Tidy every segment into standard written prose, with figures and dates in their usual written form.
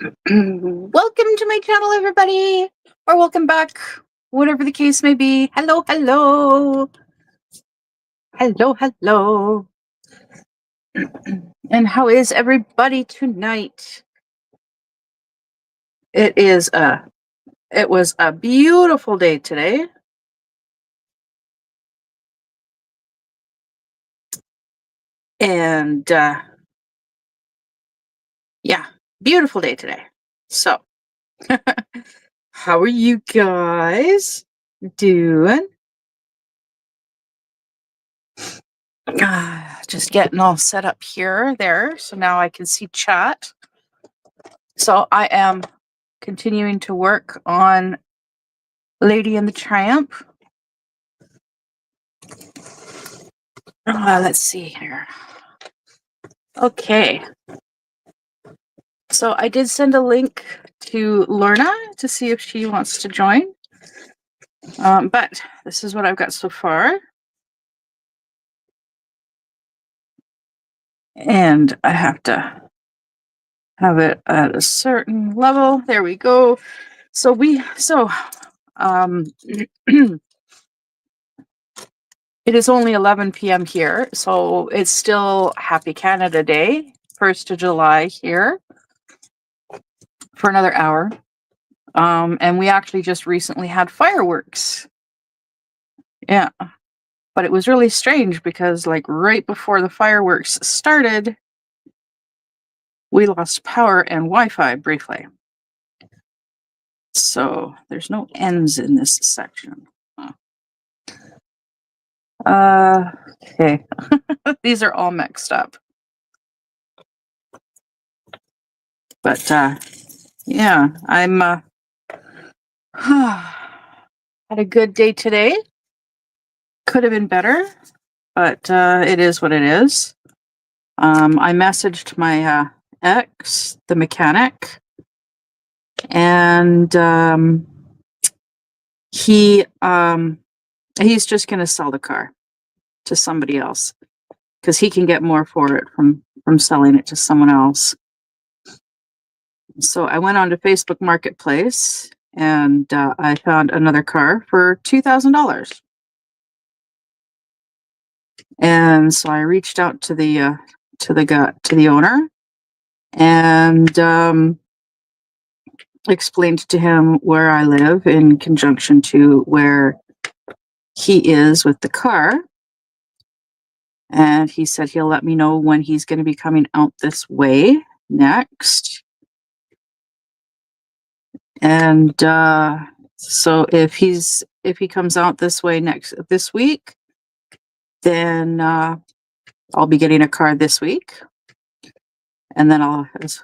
Welcome to my channel, everybody, or welcome back, whatever the case may be. Hello, hello, hello, hello. And how is everybody tonight? It was a beautiful day today. And yeah, beautiful day today. So, how are you guys doing? Just getting all set up here, there. So now I can see chat. So I am continuing to work on Lady and the Tramp. Let's see here. Okay. So I did send a link to Lorna to see if she wants to join. But this is what I've got so far. And I have to have it at a certain level. There we go. It is only 11 p.m. here, so it's still Happy Canada Day, 1st of July here, for another hour. And we actually just recently had fireworks. Yeah. But it was really strange because, like, right before the fireworks started, we lost power and Wi-Fi briefly. So there's no ends in this section. Okay. These are all mixed up. But yeah, I'm had a good day today. Could have been better, but it is what it is. I messaged my ex, the mechanic, and he's just going to sell the car to somebody else because he can get more for it from selling it to someone else. So I went on to Facebook Marketplace and I found another car for $2,000. And so I reached out to the owner and explained to him where I live in conjunction to where he is with the car. And he said he'll let me know when he's going to be coming out this way next. And so if he comes out this way this week, then I'll be getting a car this week. And then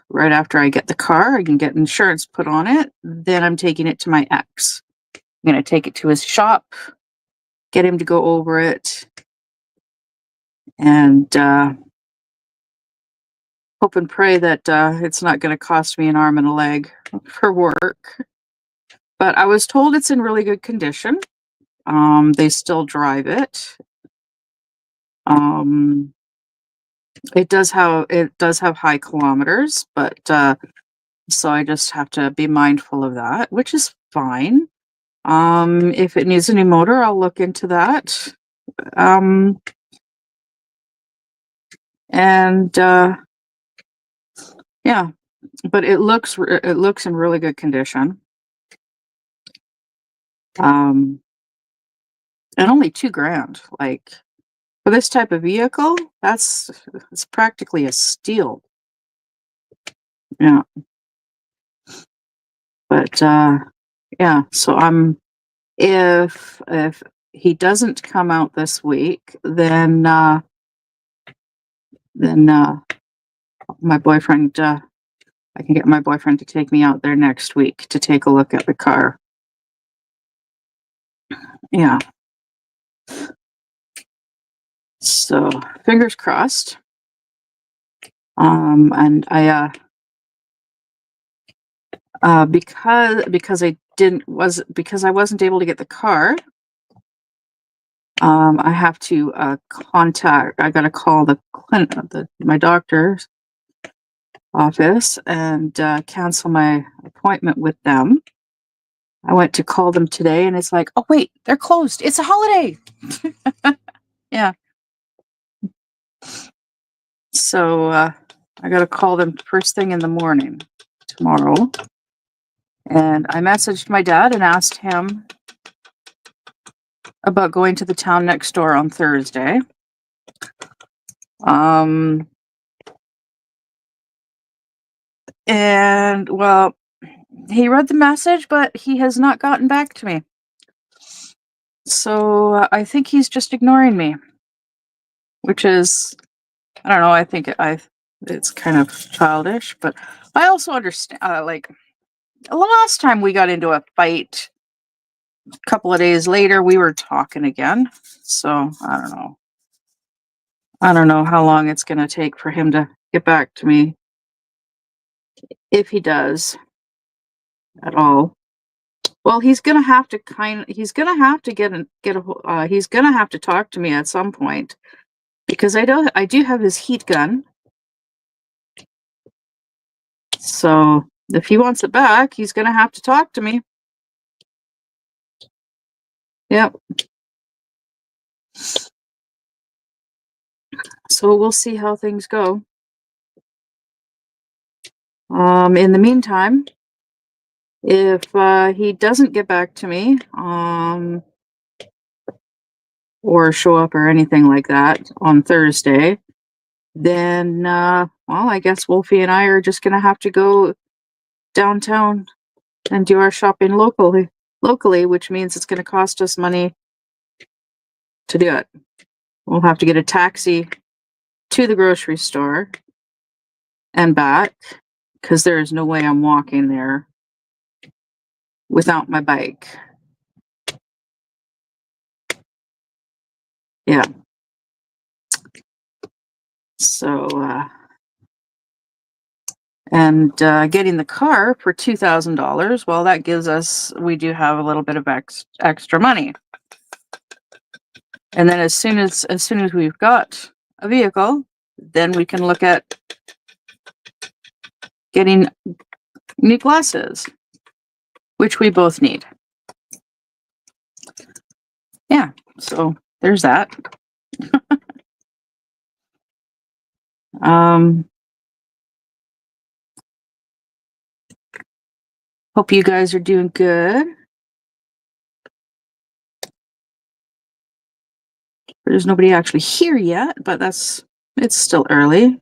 right after I get the car, I can get insurance put on it. Then I'm taking it to my ex. I'm going to take it to his shop, get him to go over it, and hope and pray that it's not going to cost me an arm and a leg for work. But I was told it's in really good condition. They still drive it. It does have high kilometers, but so I just have to be mindful of that, which is fine. If it needs a new motor, I'll look into that. And yeah, but it looks in really good condition. And only $2,000, like, for this type of vehicle, it's practically a steal. Yeah. But yeah, so if he doesn't come out this week, then my boyfriend, I can get my boyfriend to take me out there next week to take a look at the car. Yeah. So fingers crossed. And I because I wasn't able to get the car, I have to I got to call my doctor office and cancel my appointment with them. I went to call them today and it's like, oh, wait, they're closed. It's a holiday. Yeah. So I got to call them first thing in the morning tomorrow. And I messaged my dad and asked him about going to the town next door on Thursday. And well, he read the message, but he has not gotten back to me. So I think he's just ignoring me, which is, I don't know. I think it's kind of childish, but I also understand. Like the last time we got into a fight, a couple of days later, we were talking again. So I don't know. I don't know how long it's going to take for him to get back to me, if he does at all. Well, he's gonna have to he's gonna have to he's gonna have to talk to me at some point because I do have his heat gun. So if he wants it back, he's gonna have to talk to me. Yep. So we'll see how things go. In the meantime, if he doesn't get back to me, or show up or anything like that on Thursday, then well, I guess Wolfie and I are just gonna have to go downtown and do our shopping locally, which means it's gonna cost us money to do it. We'll have to get a taxi to the grocery store and back because there is no way I'm walking there without my bike. Yeah. So, and getting the car for $2,000, well, that gives us, we do have a little bit of extra money. And then as soon as we've got a vehicle, then we can look at getting new glasses, which we both need. Yeah, so there's that. Hope you guys are doing good. There's nobody actually here yet, but it's still early.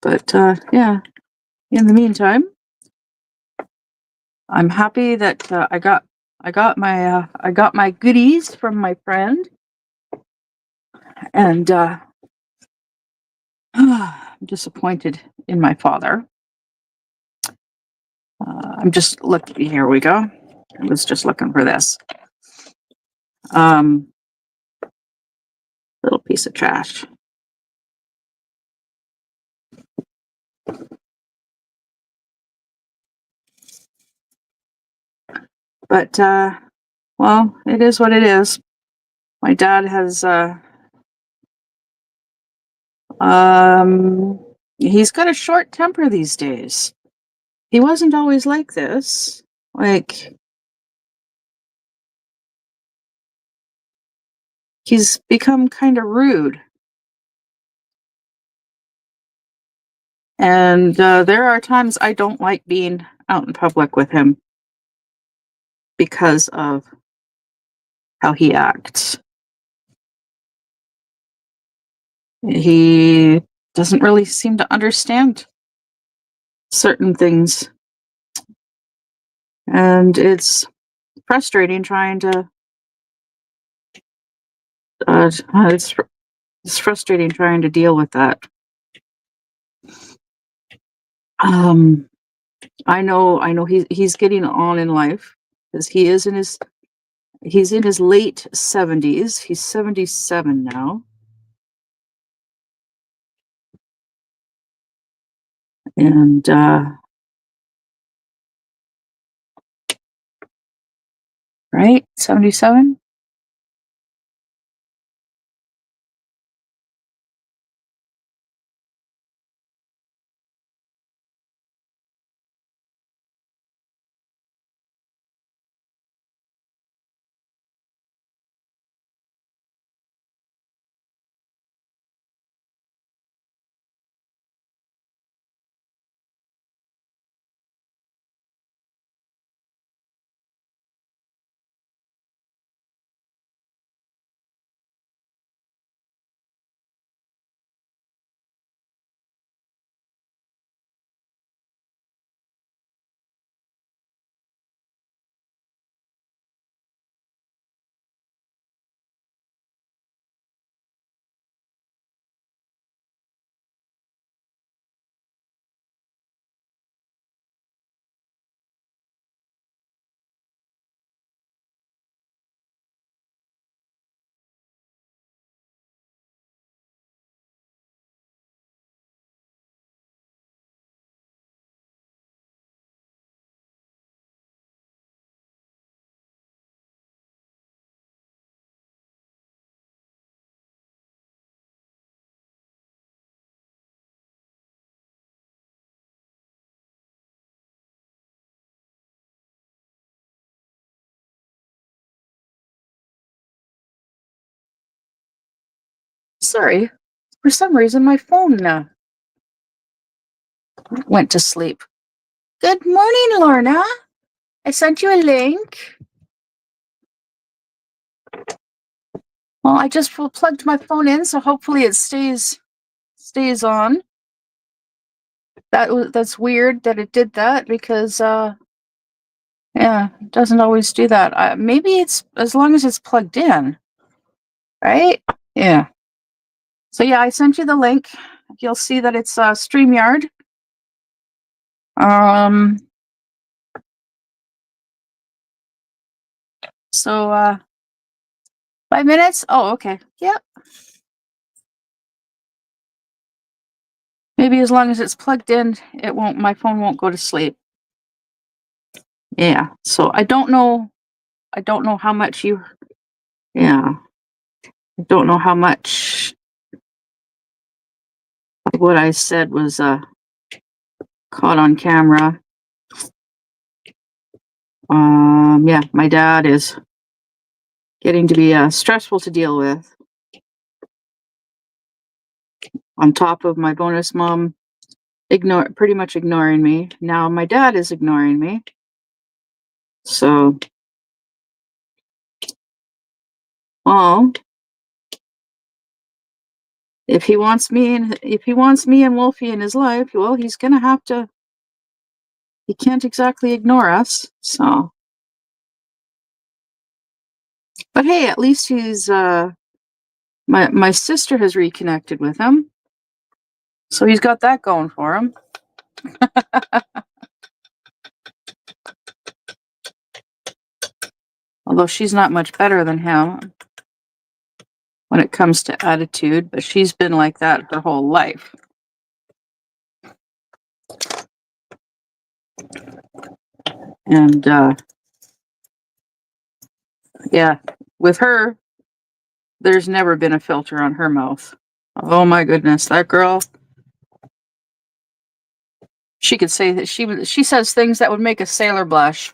But yeah, in the meantime, I'm happy that I got my goodies from my friend, and I'm disappointed in my father. I'm just looking. Here we go. I was just looking for this. Little piece of trash. But well, it is what it is. My dad has he's got a short temper these days. He wasn't always like this. Like, he's become kind of rude. And there are times I don't like being out in public with him because of how he acts. He doesn't really seem to understand certain things. And it's frustrating trying to it's frustrating trying to deal with that. I know he's getting on in life because he's in his late 70s. He's 77 now. And right, 77. Sorry, for some reason my phone went to sleep. Good morning, Lorna. I sent you a link. Well, I just plugged my phone in, so hopefully it stays on. That's weird that it did that because yeah, it doesn't always do that. Maybe it's as long as it's plugged in, right? Yeah. So yeah, I sent you the link. You'll see that it's StreamYard. So 5 minutes? Oh, okay. Yep. Maybe as long as it's plugged in, my phone won't go to sleep. Yeah. So I don't know how much yeah. I don't know how much of what I said was caught on camera. Yeah, my dad is getting to be stressful to deal with. On top of my bonus mom pretty much ignoring me. Now my dad is ignoring me. So, well, if he wants me and Wolfie in his life, well, he's gonna have to. He can't exactly ignore us. So, but hey, at least he's my sister has reconnected with him, so he's got that going for him. Although she's not much better than him when it comes to attitude, but she's been like that her whole life. And yeah, with her, there's never been a filter on her mouth. Oh my goodness, that girl. She could say that she says things that would make a sailor blush.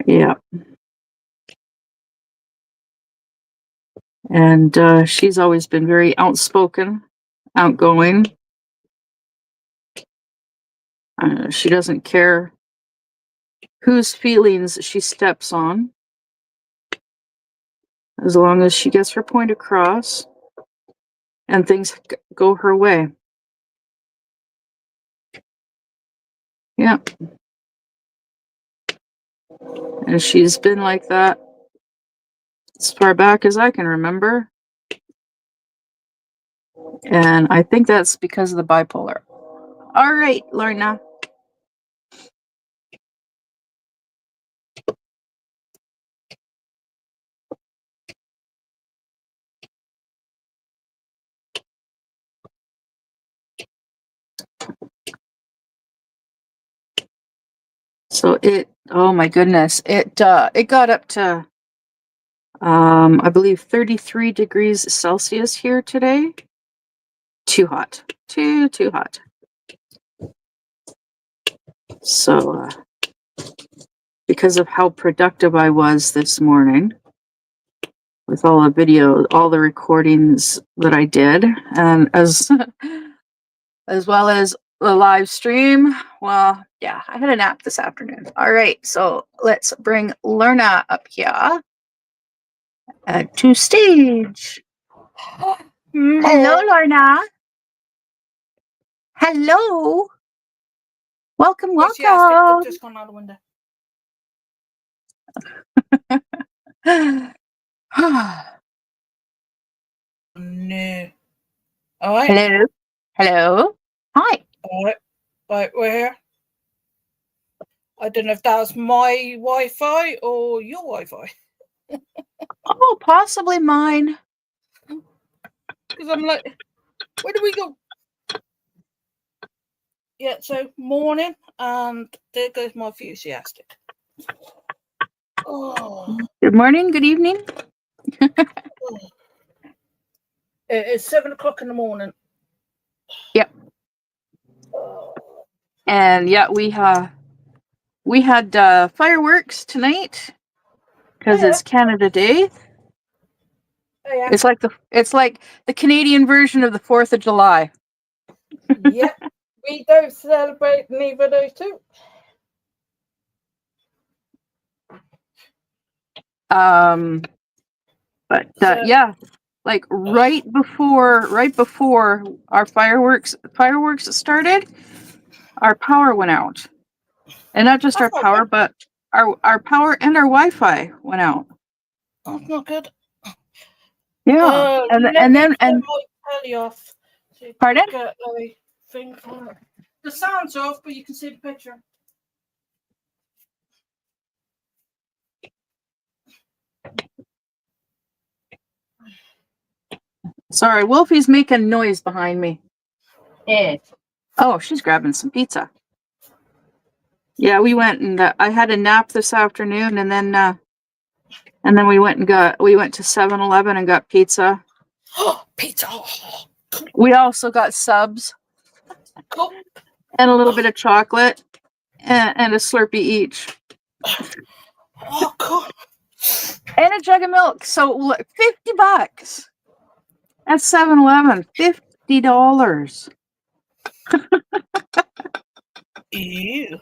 Yeah. And she's always been very outspoken, outgoing. She doesn't care whose feelings she steps on, as long as she gets her point across and things go her way. Yeah. And she's been like that as far back as I can remember. And I think that's because of the bipolar. All right, Lorna. So oh my goodness, it got up to I believe 33 degrees Celsius here today. Too hot. Too hot. So because of how productive I was this morning with all the recordings that I did, and as well as the live stream. Well, yeah, I had a nap this afternoon. All right, so let's bring Lorna up here to stage. Hello, Lorna. Hello. Welcome. I've just gone out the window. No. All right. Hello. Hi. All right. Right, we're here. I don't know if that was my Wi-Fi or your Wi-Fi. Oh, possibly mine. Because I'm like, where do we go? Yeah, so morning, and there goes my enthusiastic. Oh. Good morning, good evening. It's 7 o'clock in the morning. Yep. And yeah, we had fireworks tonight because Yeah. it's Canada Day. Oh, yeah. It's like the Canadian version of the 4th of July. Yep. We don't celebrate neither of those two. But So- yeah, like right before our fireworks started, our power went out, and not just our That's not power, but our power and our Wi-Fi went out. That's not good. Yeah, Let me and turn then my telly off. So you can Pardon? get a thing for it. The sound's off, but you can see the picture. sorry, Wolfie's making noise behind me. Ed. Oh, she's grabbing some pizza. Yeah, we went and I had a nap this afternoon, and then we went to 7-Eleven and got pizza. Pizza. We also got subs Cool. and a little bit of chocolate and a Slurpee each Oh, cool. and a jug of milk. So look, $50 at 7-Eleven. $50. Ew.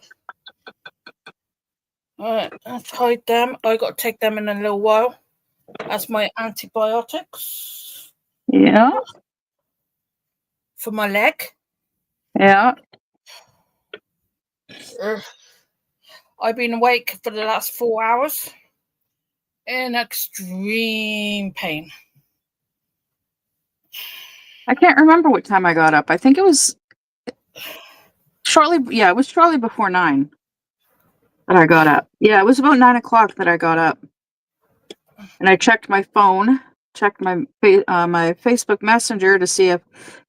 Alright, let's hide them. I got to take them in a little while as my antibiotics Yeah, for my leg. yeah. Ugh. I've been awake for the last 4 hours in extreme pain. I can't remember what time I got up. I think it was shortly. Yeah, it was shortly before 9 that I got up. Yeah, it was about 9 o'clock that I got up, and I checked my phone, checked my my Facebook Messenger to see if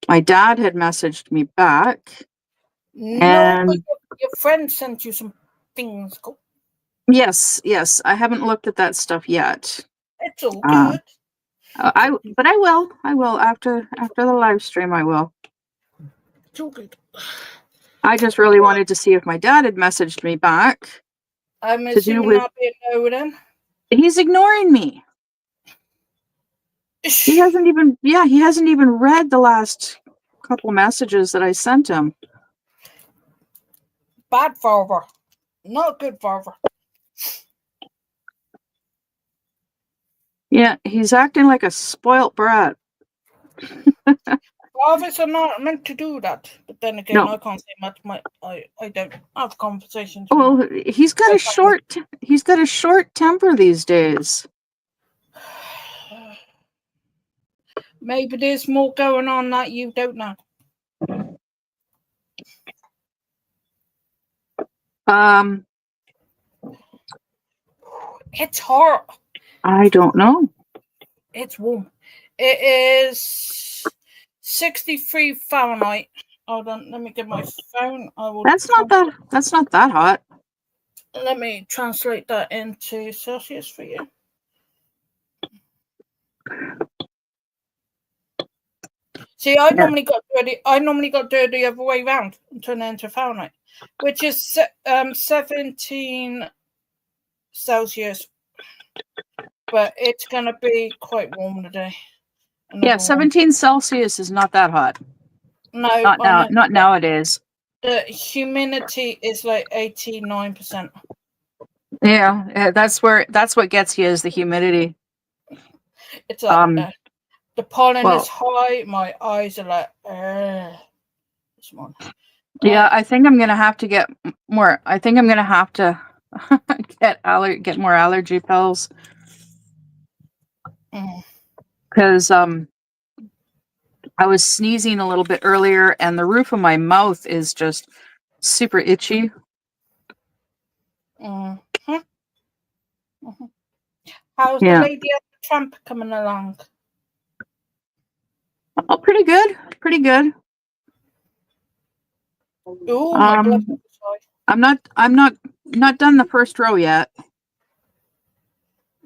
my dad had messaged me back. No, And- but your friend sent you some things. Cool. Yes, I haven't looked at that stuff yet. It's all Ah. good. But I will after the live stream. I will. It's all good. I just really wanted to see if my dad had messaged me back. I'm To do assuming with- I'll be a no then. He's ignoring me. He hasn't even read the last couple messages that I sent him. Bad father. Not good father. Yeah, he's acting like a spoilt brat. Fathers are not meant to do that. But then again, No. I can't say much. I don't have conversations. Well, he's got a short temper these days. Maybe there's more going on that you don't know. It's hot. I don't know. It's warm. It is 63 Fahrenheit. Hold on, let me get my phone. That's not that hot. Let me translate that into Celsius for you. See, I normally got the other way around and turn it into Fahrenheit, which is 17 Celsius. But it's gonna be quite warm today. Yeah, 17 Celsius is not that hot. No, Not now. Not nowadays. The humidity is like 89%. Yeah, that's what gets you is the humidity. It's like the pollen well- is high. My eyes are like, this morning. Yeah, I think I'm gonna have to get more. I think I'm gonna have to get more allergy pills Mm. because I was sneezing a little bit earlier, and the roof of my mouth is just super itchy. Mhm. Mhm. How's Yeah. the Lady of the Tramp coming along? Oh, pretty good, pretty good. Oh, my blood Um, pressure's high. I'm not done the first row yet.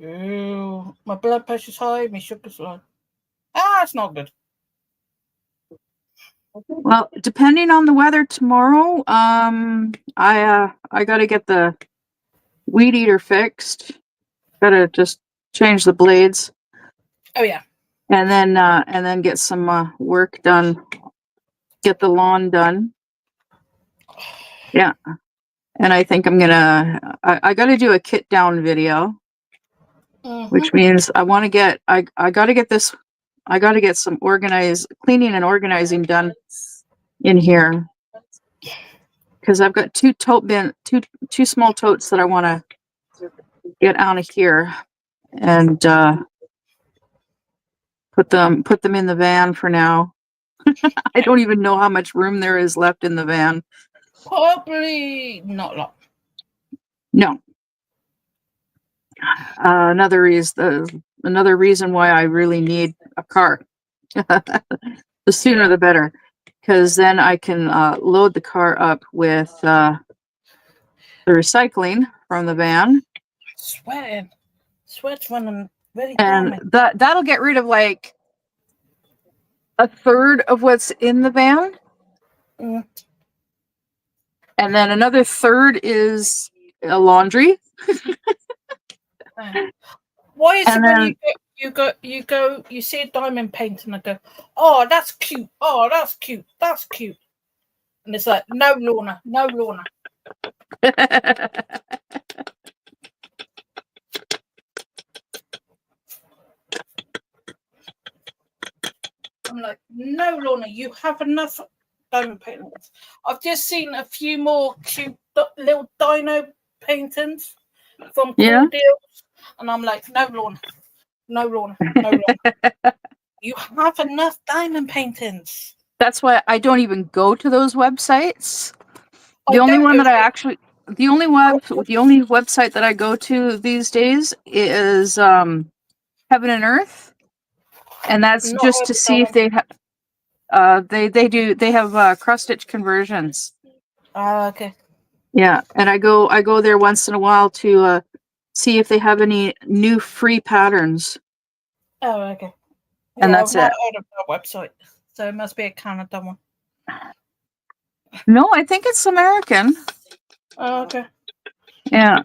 Ooh, my blood pressure's high. My sugar's low. It's not good. Well, depending on the weather tomorrow, I got to get the weed eater fixed. Gotta just change the blades Oh yeah. and then get some work done. Get the lawn done. Yeah. And I think I gotta do a kit down video, which means I gotta get some cleaning and organizing done in here. Because I've got two small totes that I want to get out of here and put them in the van for now. I don't even know how much room there is left in the van. Probably not a lot. No. Another reason why I really need a car. The sooner the better, because then I can load the car up with the recycling from the van. Sweat's running very And calming. that'll get rid of like a third of what's in the van. Mm. And then another third is a laundry. Why is And it when then- you see a diamond painting and go, oh, that's cute. Oh, that's cute. That's cute. And it's like, no, Lorna, no, Lorna. I'm like, no, Lorna, you have enough diamond paintings. I've just seen a few more cute little dino paintings from Cool Yeah. Deals. And I'm like, no, Lorna, no, Lorna, no, Lorna. You have enough diamond paintings. That's why I don't even go to those websites. I The only don't one go that I to- actually the only website that I go to these days is Heaven and Earth. And that's Not just heard to of see that if they have they have cross stitch conversions. okay. Yeah, and I go there once in a while to see if they have any new free patterns. Oh, okay. And that's I've not it. heard of that website. So it must be a Canada one. No, I think it's American. Oh, okay. Yeah.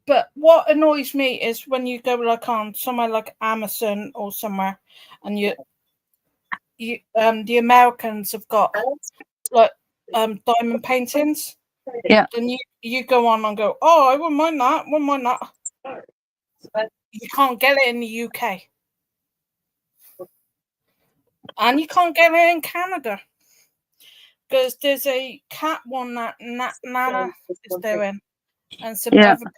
But what annoys me is when you go like on somewhere like Amazon or somewhere, and you the Americans have got like diamond paintings. Yeah. Then you go on and go, oh, I wouldn't mind that. Wouldn't mind that. You can't get it in the UK, and you can't get it in Canada because there's a cat one that Nana is doing, and some Yeah. other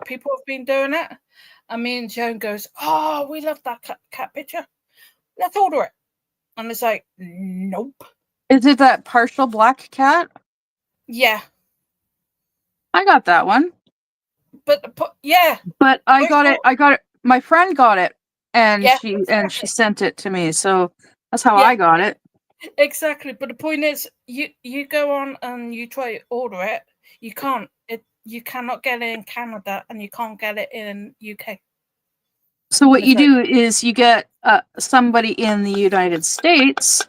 people have been doing it. And me and Joan goes, oh, we love that cat picture. Let's order it. And it's like, nope. Is it that partial black cat? Yeah. I got that one. But yeah. But I got it. My friend got it, and Yeah, she sent it to me. So that's how Yeah. I got it. Exactly. But the point is, you go on and you try to order it. You can't. You cannot get it in Canada, and you can't get it in UK. So what you do is you get somebody in the United States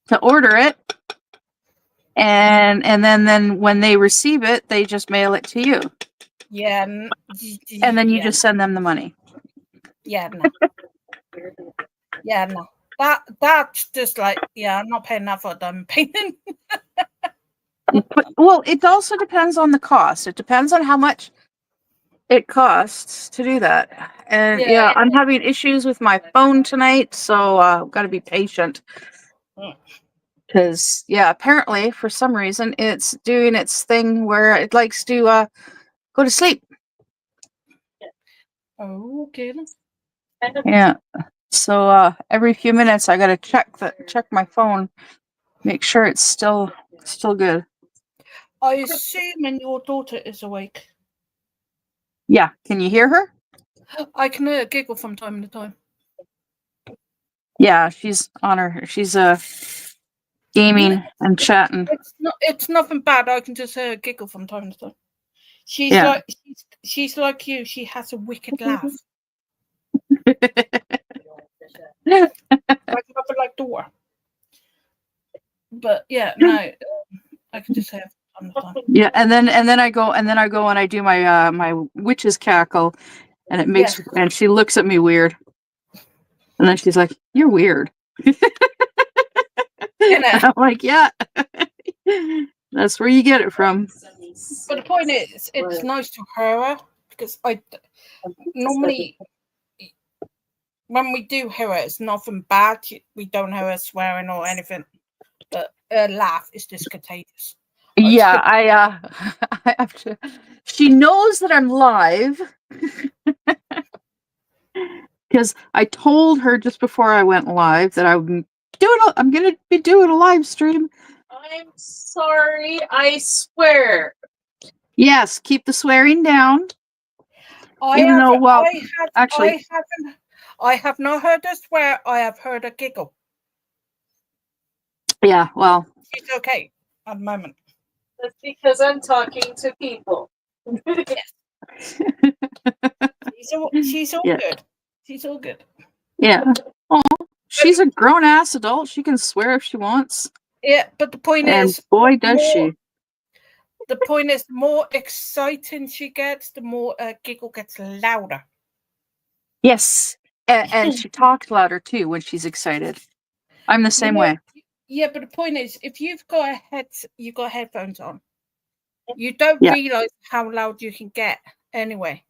to order it, and then when they receive it, they just mail it to you. Yeah. And then you just send them the money. Yeah. No. Yeah. No. That's just like, yeah, I'm not paying that for a diamond painting. But, well, it also depends on the cost. It depends on how much it costs to do that. And yeah, I'm having issues with my phone tonight, so I've got to be patient. Because apparently for some reason it's doing its thing where it likes to go to sleep. Oh, okay. Yeah. So every few minutes I gotta check my phone, make sure it's still good. I assume when your daughter is awake. Yeah. Can you hear her? I can hear her giggle from time to time. Yeah, she's on her. She's gaming and chatting. It's nothing bad. I can just hear her giggle from time to time. She's like you. She has a wicked laugh. like Dora. But yeah, no, I can just hear. Yeah, and then I go and I do my my witch's cackle, and it makes Yes. and she looks at me weird, and then she's like, "You're weird." Innit? I'm like, "Yeah, that's where you get it from." But the point is, it's nice to hear her because I normally, when we do hear her, it's nothing bad. We don't hear her swearing or anything. But her laugh is just contagious. Yeah, I have to. She knows that I'm live because I told her just before I went live that I'm gonna be doing a live stream. I'm sorry, I swear. Yes, keep the swearing down. I Even have, though, well, I have, actually- I have not heard her swear. I have heard her giggle. Yeah, well, She's okay at the moment. That's because I'm talking to people. She's all Yeah. good. She's all good. yeah. Oh, she's a grown ass adult. She can swear if she wants, Yeah, but the point and is, boy, does she. the point is, the more exciting she gets, the more giggle gets louder. Yes, and she talks louder too when she's excited. I'm the same way. Yeah, but the point is, if you've got headphones on, you don't Yeah. realize how loud you can get anyway.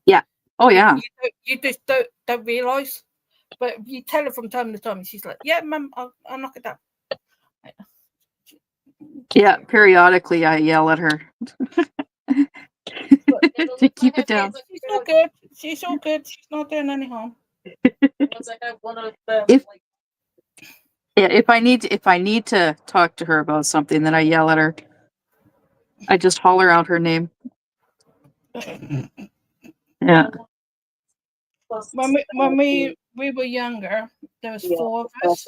Oh yeah, You just don't realize. But if you tell her from time to time, she's like, "Yeah, Mum, I'll knock it down." yeah. Periodically, I yell at her to keep it down. She's all good. She's all good. She's not doing any harm. Once I have one of them, If- Yeah, if I need to talk to her about something, then I yell at her. I just holler out her name. Yeah. When we were younger, there was 4 of us.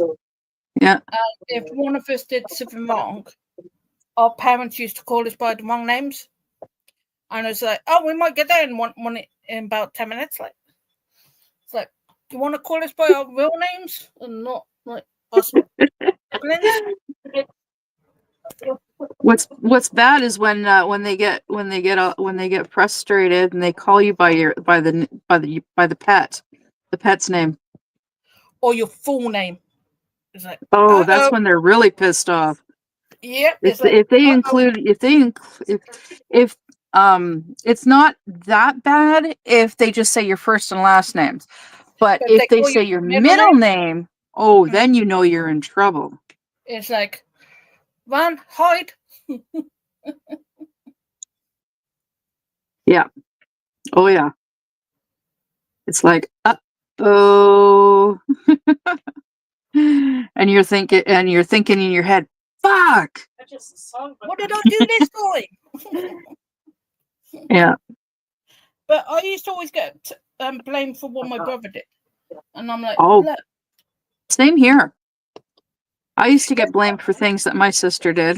Yeah. If one of us did something wrong, our parents used to call us by the wrong names, and it's like, "Oh, we might get there in about 10 minutes." Like, it's like, "Do you want to call us by our real names and not like us siblings?" What's bad is when they get frustrated and they call you by the pet's name. Or your full name. It's like, Oh, that's when they're really pissed off. yep. If they include if it's not that bad if they just say your first and last names, but But if they they call say you your middle middle name, oh, then you know you're in trouble. it's like, run, hide. Oh yeah. It's like, oh, and you're thinking in your head, fuck. that's just a song. What did I do this time? Yeah. But I used to always get blamed for what my brother did, and I'm like, Oh. look, Same here. I used to get blamed for things that my sister did.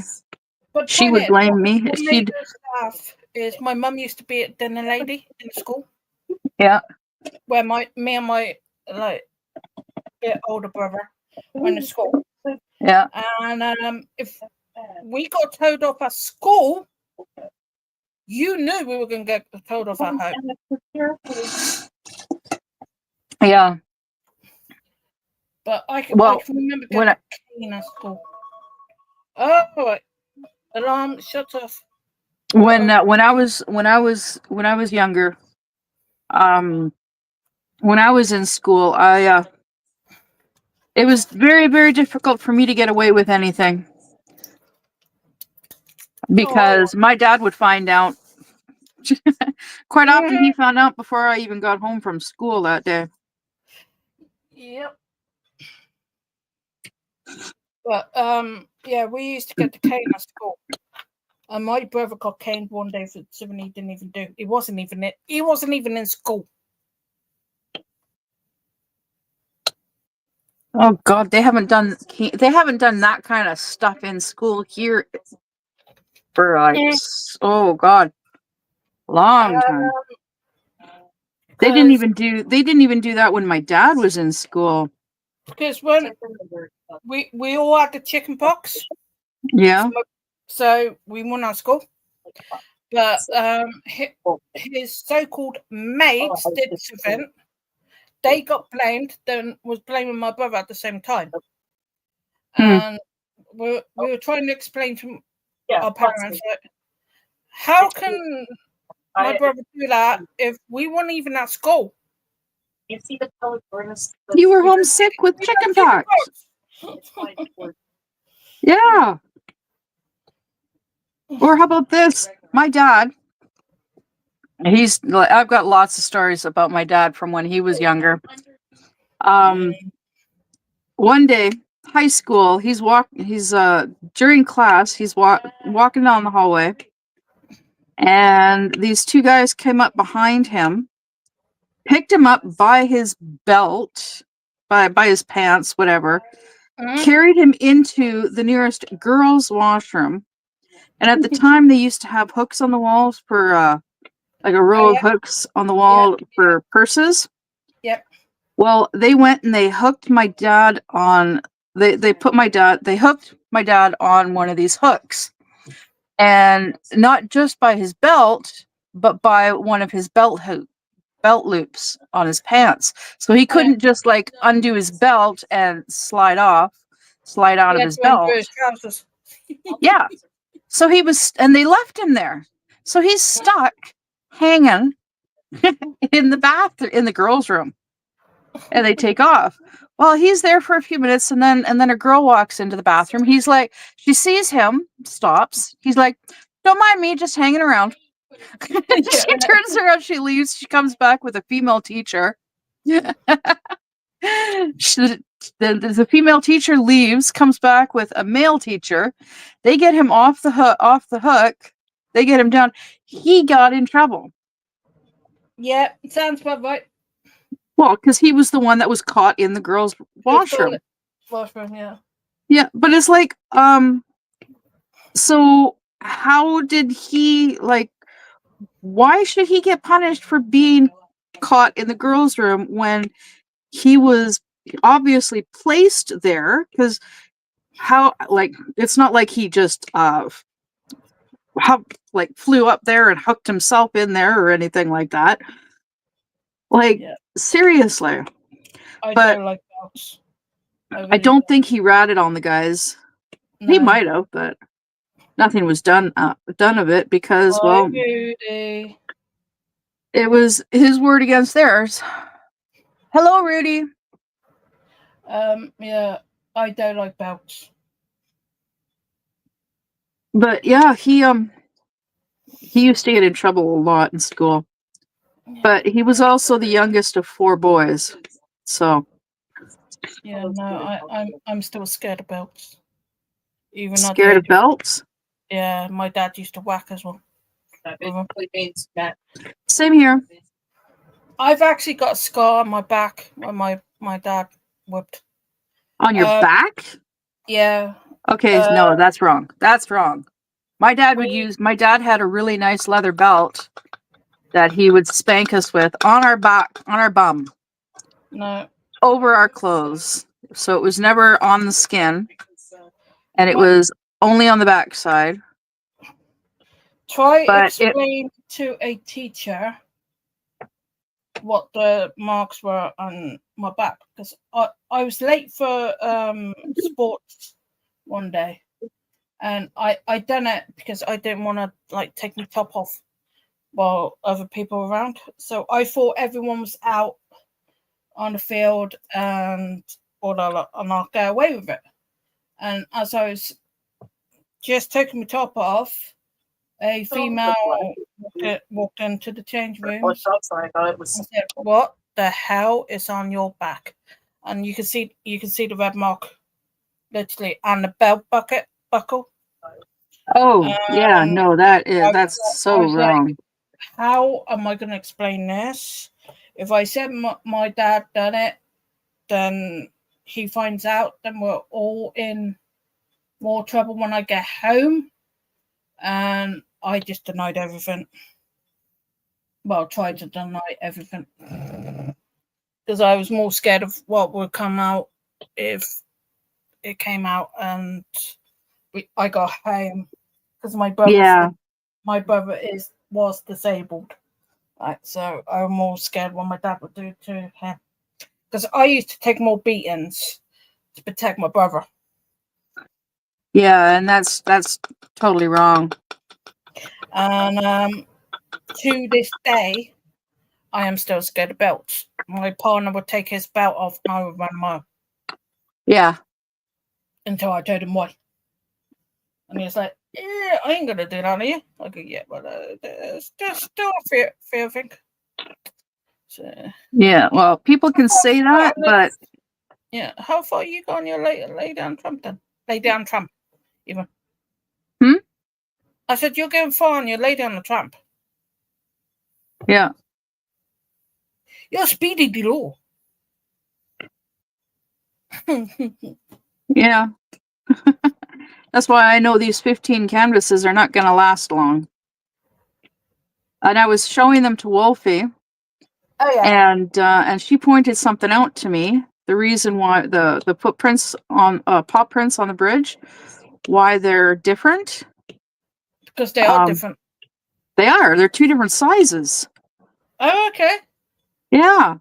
but She point would is, blame me. what She'd made us laugh is my mum used to be a dinner lady in school. Yeah. Where me and my bit older brother went to school, Yeah. and if we got told off at school, you knew we were going to get told off at home. Yeah. But I can remember getting a cane at school. Oh, right. Alarm, shut off. When I was younger, when I was in school, it was very, very difficult for me to get away with anything because my dad would find out. Quite often, he found out before I even got home from school that day. Yep. But yeah, we used to get the cane at school. And my brother got caned one day for something he didn't even do. He wasn't even in school. Oh God, they haven't done that kind of stuff in school here for oh God, long time. They didn't even do that when my dad was in school. Because when we all had the chicken pox. Yeah. So we went out of school. But his so-called mates did something. They got blamed, then was blaming my brother at the same time. And we were trying to explain to our parents, like, how can my brother do that if we weren't even at school? You see the color burns. You were homesick with chicken pox. Yeah. Or how about this? My dad, I've got lots of stories about my dad from when he was younger. One day, high school, he's during class, he's walking down the hallway, and these two guys came up behind him, picked him up by his belt, by his pants, whatever, carried him into the nearest girls' washroom. And at the time, they used to have hooks on the walls for, like a row of hooks on the wall for purses. Yep. Well, they went and they hooked my dad on, they hooked my dad on one of these hooks. And not just by his belt, but by one of his belt loops on his pants. So he couldn't just like undo his belt and slide out of his belt. Yeah. So and they left him there. So he's stuck hanging in the girls' room. And they take off. Well, he's there for a few minutes, and then a girl walks into the bathroom. He's like, she sees him, stops. He's like, don't mind me, just hanging around. She turns around, she leaves. She comes back with a female teacher. The female teacher leaves, comes back with a male teacher. They get him off the hook. They get him down. He got in trouble. Yeah, sounds about right. Well, because he was the one that was caught in the girls' washroom. Washroom, yeah. Yeah, but it's like, so how did he, like, why should he get punished for being caught in the girls' room when he was obviously placed there? Because it's not like he just flew up there and hooked himself in there or anything like that. Like, seriously. I don't like dogs. I don't think he ratted on the guys. No. He might have, but nothing was done of it because, Rudy. It was his word against theirs. Hello, Rudy. Yeah, I don't like bouts. But yeah, he used to get in trouble a lot in school. But he was also the youngest of 4 boys. So yeah, no, I'm still scared of belts. Even scared of belts? Yeah, my dad used to whack as well. Same here. I've actually got a scar on my back when my dad whipped. On your back? Yeah. Okay, no, that's wrong. That's wrong. My dad had a really nice leather belt that he would spank us with on our back, on our bum. No. Over our clothes. So it was never on the skin. And it was only on the back side. Explain to a teacher what the marks were on my back, because I was late for sports one day, and I done it because I didn't want to like take my top off while other people were around. So I thought everyone was out on the field and I'll get away with it. And as I was just taking my top off, a female walked into the change room. And said, "What the hell is on your back?" And you can see the red mark, literally, and the belt buckle. Oh, yeah, no, that's so wrong. Like, how am I going to explain this? If I said my dad done it, then he finds out, then we're all in more trouble when I get home. And I just denied everything. Well, tried to deny everything. Because I was more scared of what would come out if it came out and I got home. Because my brother my brother was disabled. Right, so I'm all scared what my dad would do to him. Because I used to take more beatings to protect my brother. Yeah, and that's totally wrong. And to this day, I am still scared of belts. My partner would take his belt off and I would run mine Yeah. until I told him why. And he's like, yeah, I ain't going to do that, are you? I go, yeah, but it's just still a fear thing. So, Yeah. Well, people can say that, but yeah, how far you go on your lay down Trump then? Lay down Trump, even. I said, you're going far on your lay down the Trump. yeah. You're speedy below. Yeah. That's why I know these 15 canvases are not going to last long. And I was showing them to Wolfie, Oh yeah. and she pointed something out to me. The reason why the footprints on paw prints on the bridge, why they're different. Because they are different. They are. They're two different sizes. Oh, okay. Yeah.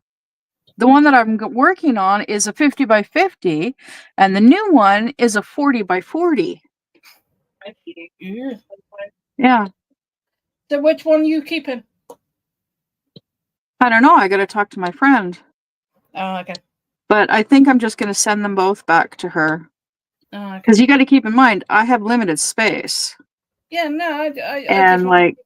The one that I'm working on is a 50 by 50, and the new one is a 40 by 40. Yeah. Yeah. So which one are you keeping? I don't know. I got to talk to my friend. Oh, okay. But I think I'm just going to send them both back to her. Oh, okay. Because you got to keep in mind, I have limited space. Yeah, no, I And just like,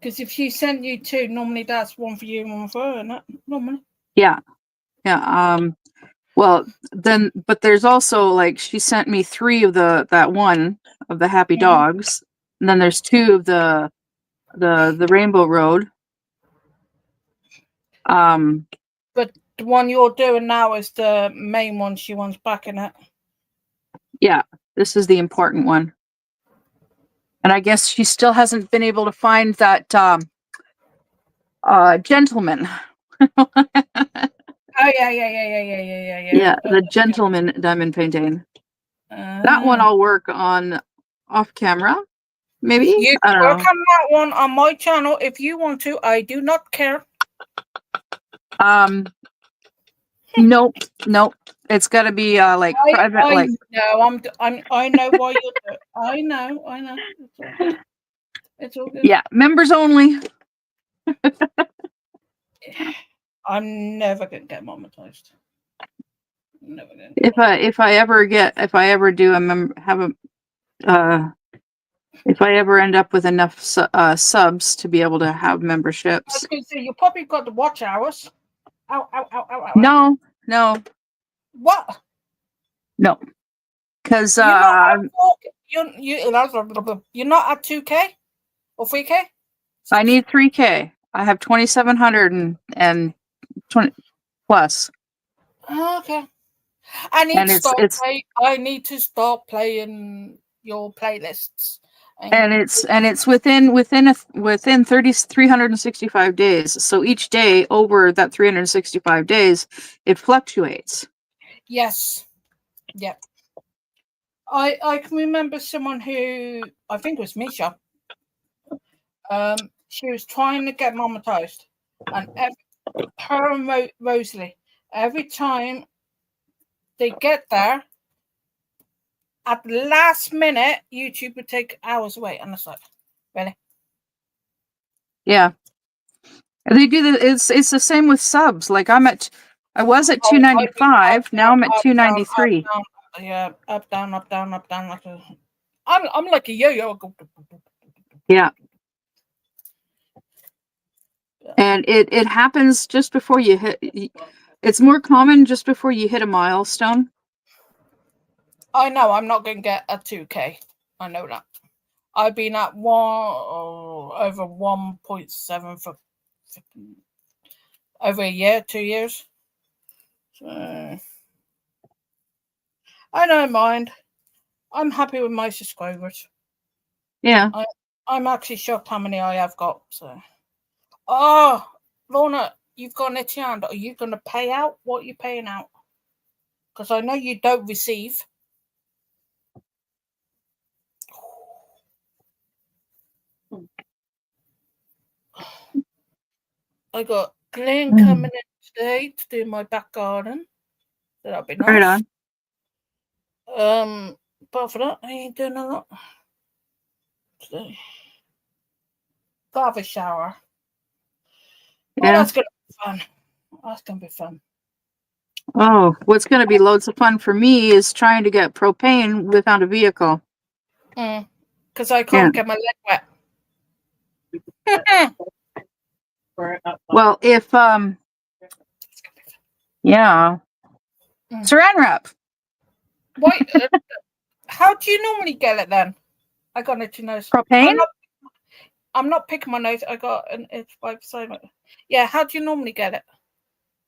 because if she sent you two, normally that's one for you and one for her, not normally. yeah. Well, then, but there's also like, she sent me 3 of that one of the happy dogs. And then there's 2 of the Rainbow Road. But the one you're doing now is the main one she wants back in it. Yeah, this is the important one. And I guess she still hasn't been able to find that gentleman. Oh yeah. Yeah, the gentleman diamond painting. That one I'll work on off camera, maybe. You I don't work know. on that one on my channel if you want to. I do not care. Nope. It's got to be like private. Like no, I know why you're doing. I know. It's all good. Yeah, members only. I'm never gonna get monetized. Never gonna. If I ever do if I ever end up with enough subs to be able to have memberships. I was gonna say you probably got the watch hours. Ow. No. What? No. Because you're not at 2K or 3K? I need 3K. I have 2,700 and 20 plus. Okay. I need to start playing your playlists. And it's within 365 days. So each day over that 365 days, it fluctuates. Yes. Yep. I can remember someone who I think was Misha. She was trying to get monetized, and her and Rosalie, every time they get there, at the last minute, YouTube would take hours away, and it's like, really? Yeah, they do. It's the same with subs. Like I was at 295. Now I'm at 293. Yeah, up down. Like I'm like a yo-yo. Yeah. And it happens just before you hit. It's more common just before you hit a milestone. I know I'm not going to get a 2K. I know that. I've been at over 1.7 for over a year, 2 years. So I don't mind. I'm happy with my subscribers. Yeah. I'm actually shocked how many I have got. So, oh, Lorna, you've got an itchy hand. Are you going to pay out? What are you paying out? Because I know you don't receive. I got Glenn Mm. coming in today to do my back garden. So that'll be nice. Right on. Apart from that, I ain't doing a lot today. Got to have a shower. Oh, Yeah. that's gonna be fun. That's gonna be fun. Oh, what's going to be loads of fun for me is trying to get propane without a vehicle. Because I can't get my leg wet. Well, if yeah, Saran wrap. Wait, how do you normally get it then? I got it to know. Propane? I'm not picking my nose. I got an it's by beside it. Yeah, how do you normally get it?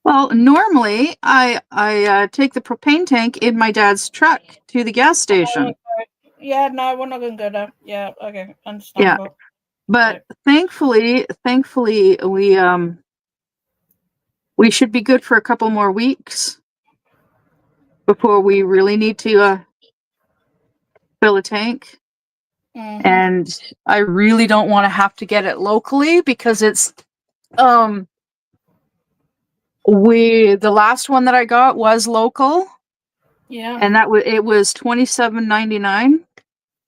Well, normally I take the propane tank in my dad's truck to the gas station. Okay. Yeah, no, we're not gonna go there. Yeah, okay, understandable. But thankfully we should be good for a couple more weeks before we really need to fill a tank. Mhm. And I really don't want to have to get it locally because it's the last one that I got was local. Yeah. And it was $27.99.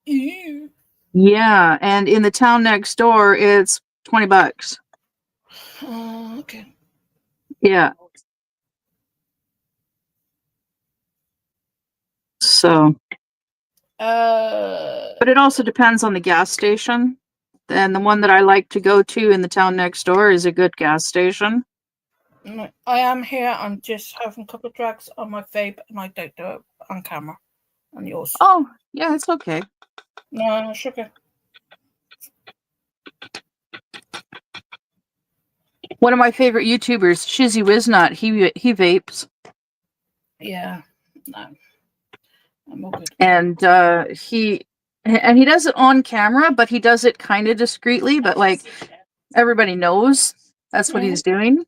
Ew. Yeah, and in the town next door it's $20. Okay. Yeah. So but it also depends on the gas station. And the one that I like to go to in the town next door is a good gas station. No, I am here. I'm just having a couple of drags on my vape, and I don't do it on camera. On yours. Oh, yeah, it's okay. No, sugar. One of my favorite YouTubers, Shizzy Wiznut, he vapes. Yeah. No. I'm all good. And he does it on camera, but he does it kind of discreetly, but like everybody knows that's what he's doing.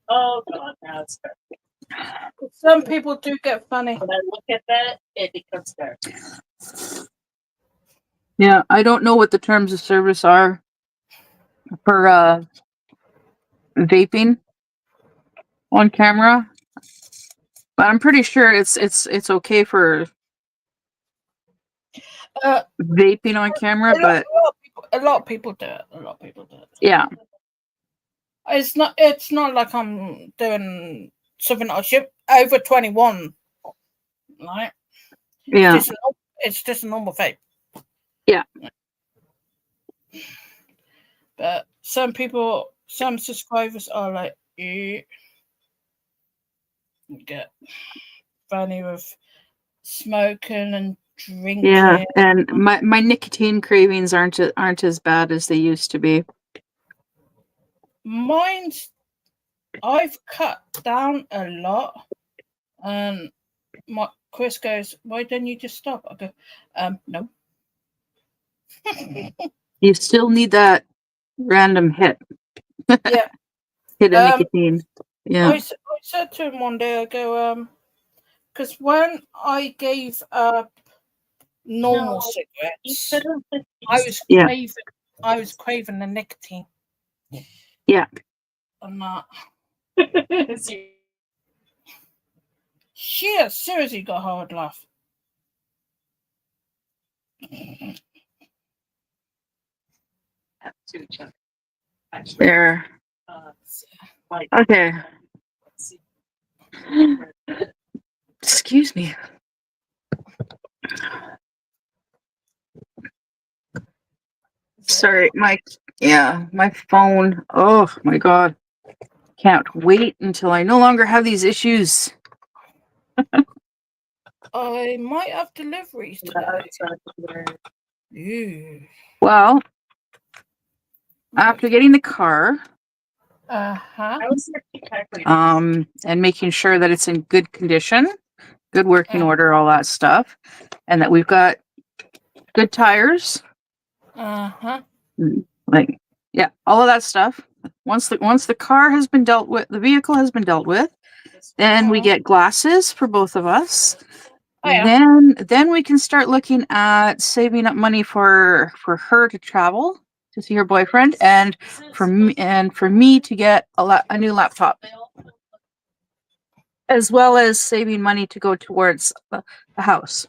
Oh God, now it's dark. Some people do get funny. When I look at that, it becomes dark. Yeah, I don't know what the terms of service are for vaping on camera, but I'm pretty sure it's okay for vaping on camera. But a lot of people do it. A lot of people do it. Yeah, It's not like I'm doing something I should over 21, right? yeah, It's just a normal vape. yeah. But some subscribers are like, you get funny with smoking and drinking. Yeah, and my nicotine cravings aren't as bad as they used to be. I've cut down a lot, and Chris goes, "Why don't you just stop?" I go, "No." You still need that random hit. Yeah. Hit of nicotine. Yeah. I said to him one day, I go, because when I gave up normal cigarettes, I was craving the nicotine. Yeah. I'm not. She has seriously got a hard laugh. There. Okay. Excuse me. Sorry, my phone. Oh my God. Can't wait until I no longer have these issues. I might have deliveries today. Well, after getting the car, and making sure that it's in good condition, good working order, all that stuff, and that we've got good tires. Like, yeah, all of that stuff. Once the car has been dealt with, the vehicle has been dealt with, then we get glasses for both of us. Oh, yeah. Then we can start looking at saving up money for her to travel to see her boyfriend, and for me to get a new laptop, as well as saving money to go towards the house.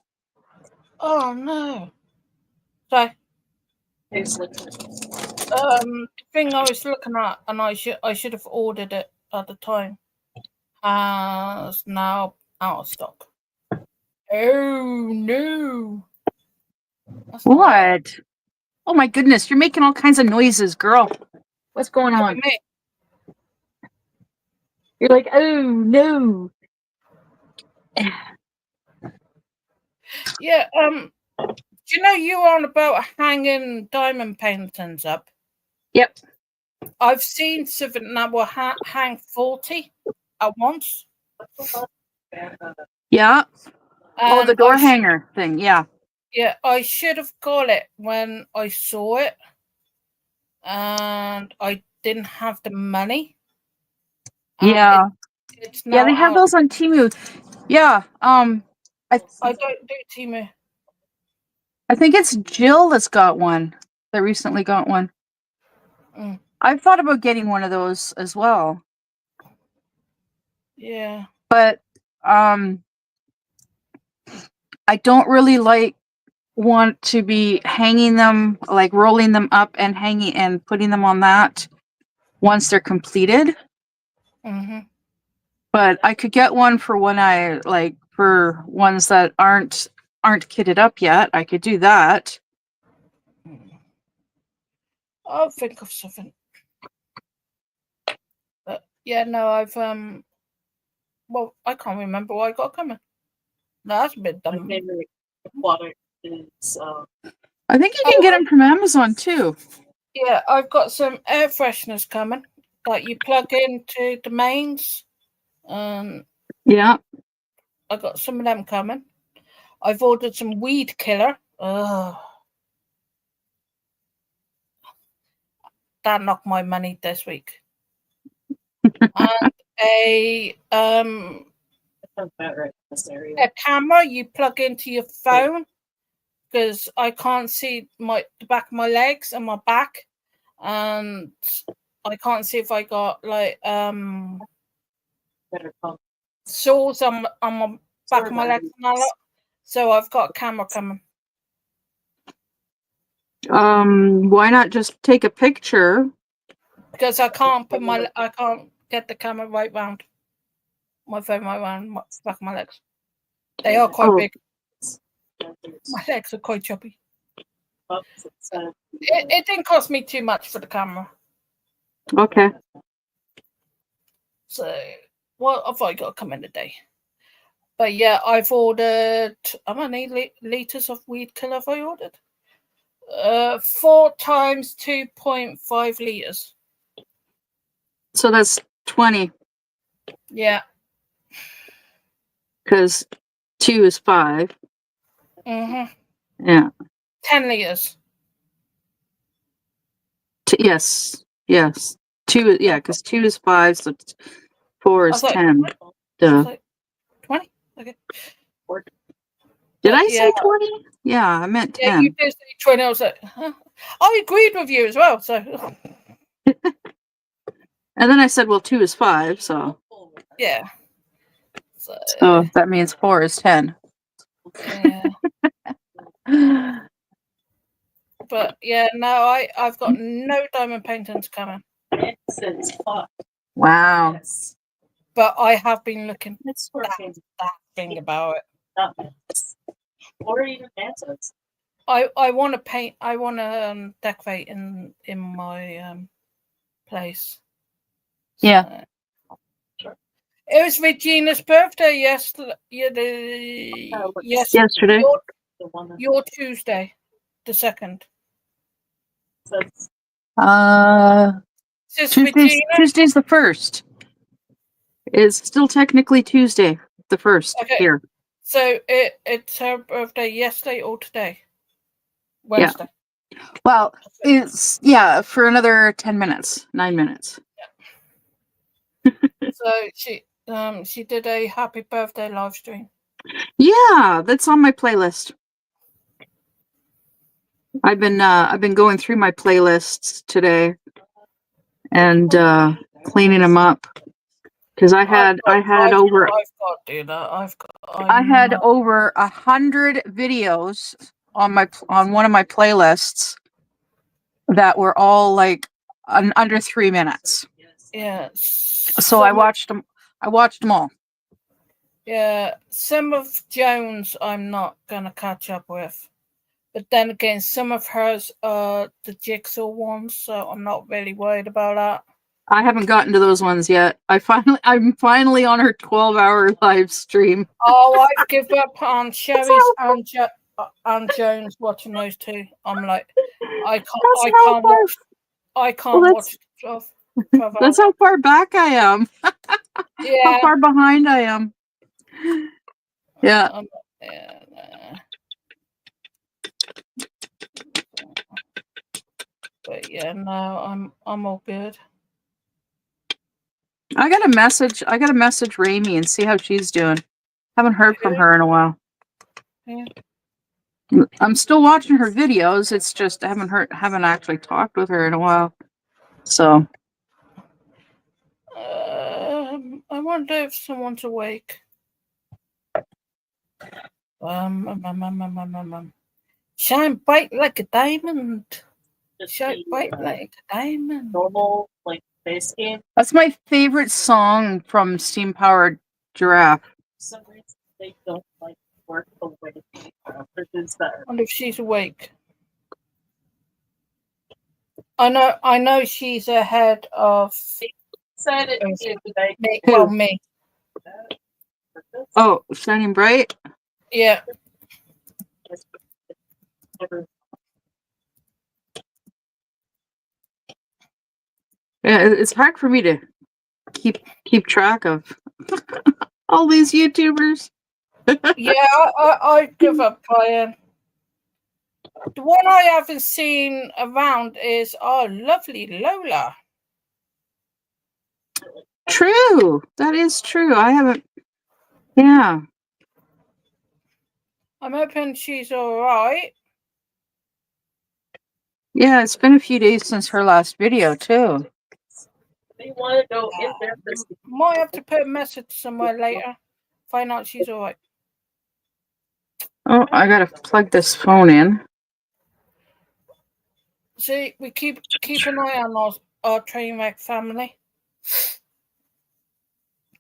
Oh no. So the thing I was looking at, and I should have ordered it at the time, has now out of stock. Oh no. That's not right. What? Oh my goodness, you're making all kinds of noises, girl. What's going Look on? at me. You're like, oh no. Yeah, do you know you were on about hanging diamond paintings up? Yep. I've seen something that will hang 40 at once. Yeah. Oh, And the door hanger thing. Yeah. Yeah, I should have got it when I saw it, and I didn't have the money. Yeah. It's Yeah, now they have out. those on Temu. Yeah. I don't do Temu. I think it's Jill that's got one. That recently got one. Mm. I've thought about getting one of those as well. Yeah. But I don't really want to be hanging them, like rolling them up and hanging and putting them on that once they're completed. Mm-hmm. But I could get one for when I for ones that aren't kitted up yet. I could do that. I'll think of something. But yeah, no, I've well, I can't remember what I got coming. No, that's a bit My dumb. favorite product is I think you can get them from Amazon too. Yeah, I've got some air fresheners coming that you plug into the mains. Yeah. I got some of them coming. I've ordered some weed killer. Ugh. That knocked my money this week. And a sounds about right in this area. a camera you plug into your phone, because I can't see the back of my legs and my back, and I can't see if I got Better pump. sores on my back of my legs and all that. So I've got a camera coming. Why not just take a picture? Because I can't get the camera right round my phone right round my back of my legs. They are quite big. My legs are quite chubby. It didn't cost me too much for the camera. Okay. So what have I got coming today? But yeah, I've ordered how many liters of weed killer have I ordered? 4 times 2.5 liters. So that's 20, Yeah. because 2 is 5. Mm-hmm. Yeah. 10 liters. Yes. 2. Yeah, because 2 is 5, so 4 is 10. Duh. 20. Okay. Did I say 20? Yeah, I meant 10. Yeah, you did say 20. I was like, huh? I agreed with you as well. So And then I said, well, 2 is 5, so yeah. So that means 4 is 10. yeah. But yeah, no, I've got no diamond paintings coming. Wow. Yes. But I have been looking It's working. that thing about it. Not nice. Or even Mantos. I want to paint. I want to decorate in my place. Yeah. So, sure. It was Regina's birthday yesterday. Yesterday. Your Tuesday, the 2nd. Tuesday's the 1st. It's still technically Tuesday, the 1st here. So it's her birthday yesterday or today? Wednesday. Yeah. Well, it's for another 10 minutes, 9 minutes. Yeah. So she did a happy birthday live stream. Yeah, that's on my playlist. I've been going through my playlists today and cleaning them up because I had I've got to do that. I had over 100 videos on one of my playlists that were all like under 3 minutes. Yeah. So I watched them. I watched them all. Yeah, some of Jones I'm not gonna catch up with, but then again, some of hers are the Jigsaw ones, so I'm not really worried about that. I haven't gotten to those ones yet. I'm finally on her 12-hour live stream. Oh, I've given up on Sherry's and Jones watching those two. I'm like, I can't watch stuff. That's how far back I am. How Yeah. far behind I am. Yeah. But yeah, no, I'm all good. I gotta message Raimi and see how she's doing. Haven't heard from her in a while. Yeah. I'm still watching her videos. It's just I haven't actually talked with her in a while. So I wonder if someone's awake. Shine bright like a diamond. Shine bright like a diamond. Normal, like, base game. that's my favorite song from Steam Powered Giraffe. For some reason, they don't like work the way is better. I wonder if she's awake. I know she's ahead of Said it me. Well, me. Oh, Shining Bright? Yeah. Yeah, it's hard for me to keep track of all these YouTubers. Yeah, I give up playing. The one I haven't seen around is lovely Lola. True. That is true. I haven't. Yeah. I'm hoping she's all right. Yeah, it's been a few days since her last video, too. They want to go in there first. Might have to put a message somewhere later. Find out she's all right. Oh, I gotta plug this phone in. See, we keep an eye on our Trainwreck family.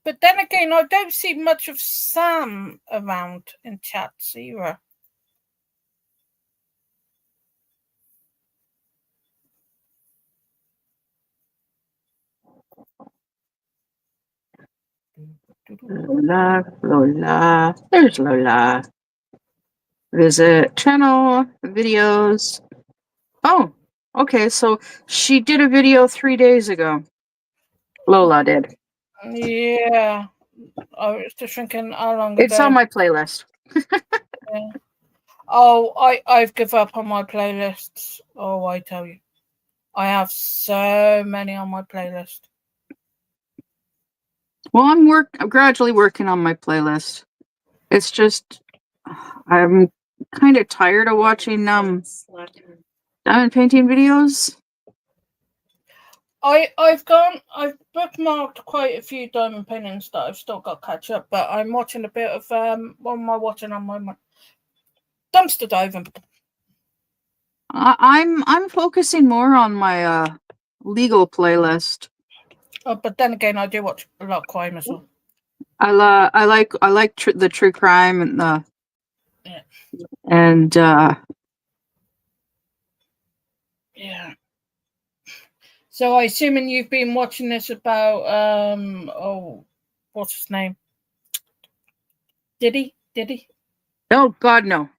But then again, I don't see much of Sam around in chats either. Lola. There's Lola. Visit channel, videos. Oh, okay. So she did a video 3 days ago. Lola did. Yeah. I was just thinking how long ago. It's on my playlist. Yeah. Oh, I've given up on my playlists. Oh, I tell you. I have so many on my playlist. Well, I'm gradually working on my playlist. It's just I'm kind of tired of watching diamond painting videos. I've bookmarked quite a few diamond paintings that I've still got to catch up, but I'm watching a bit of what am I watching on my dumpster diving. I'm focusing more on my legal playlist. Oh, but then again, I do watch a lot of crime as well. I like the true crime and the yeah. So I assuming you've been watching this about what's his name? Diddy? Oh God, no.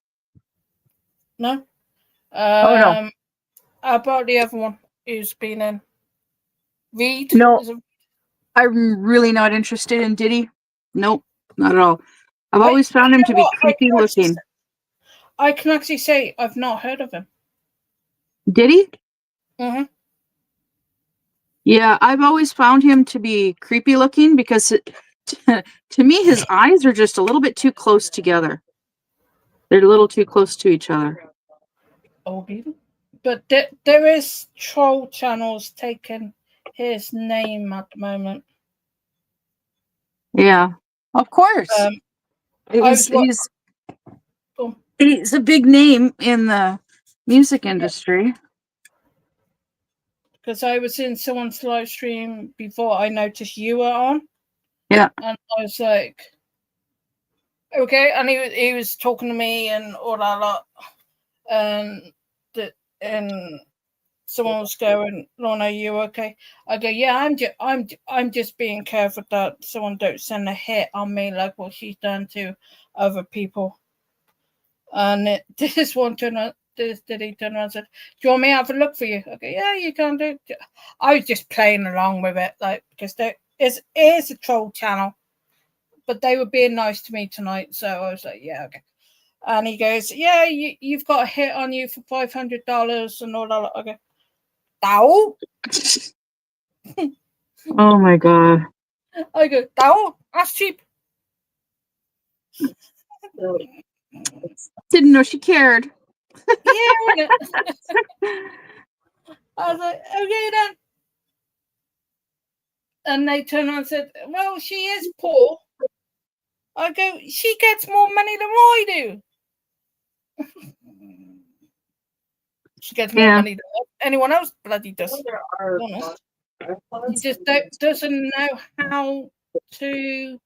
No? Oh no. How about the other one who's been in? Reed? No. I'm really not interested in Diddy. Nope, not at all. I've always found him to be creepy looking. I can actually say I've not heard of him. Diddy? Mm-hmm. Yeah, I've always found him to be creepy looking because To me, his eyes are just a little bit too close together. They're a little too close to each other. But there is troll channels taking his name at the moment. Yeah, of course. was wa- He's a big name in the music industry. Because I was in someone's live stream before I noticed you were on. Yeah. And I was like, okay. And he was talking to me and all that lot. And someone was going, Lorna, you okay? I go, yeah, I'm just being careful that someone don't send a hit on me like what she's done to other people. And this one turned on. Did he turn around and said, do you want me to have a look for you? Okay, yeah, you can do it. I was just playing along with it, like, because there is a troll channel, but they were being nice to me tonight, so I was like, yeah, okay. And he goes, yeah, you've got a hit on you for $500 and all that. Okay. Dao? Oh my god. I go, Dao? That's cheap. Didn't know she cared. Yeah. I was like, okay then. And they turned around and said, well, she is poor. I go, she gets more money than I do. She gets more money than anyone else bloody does. He just doesn't know how to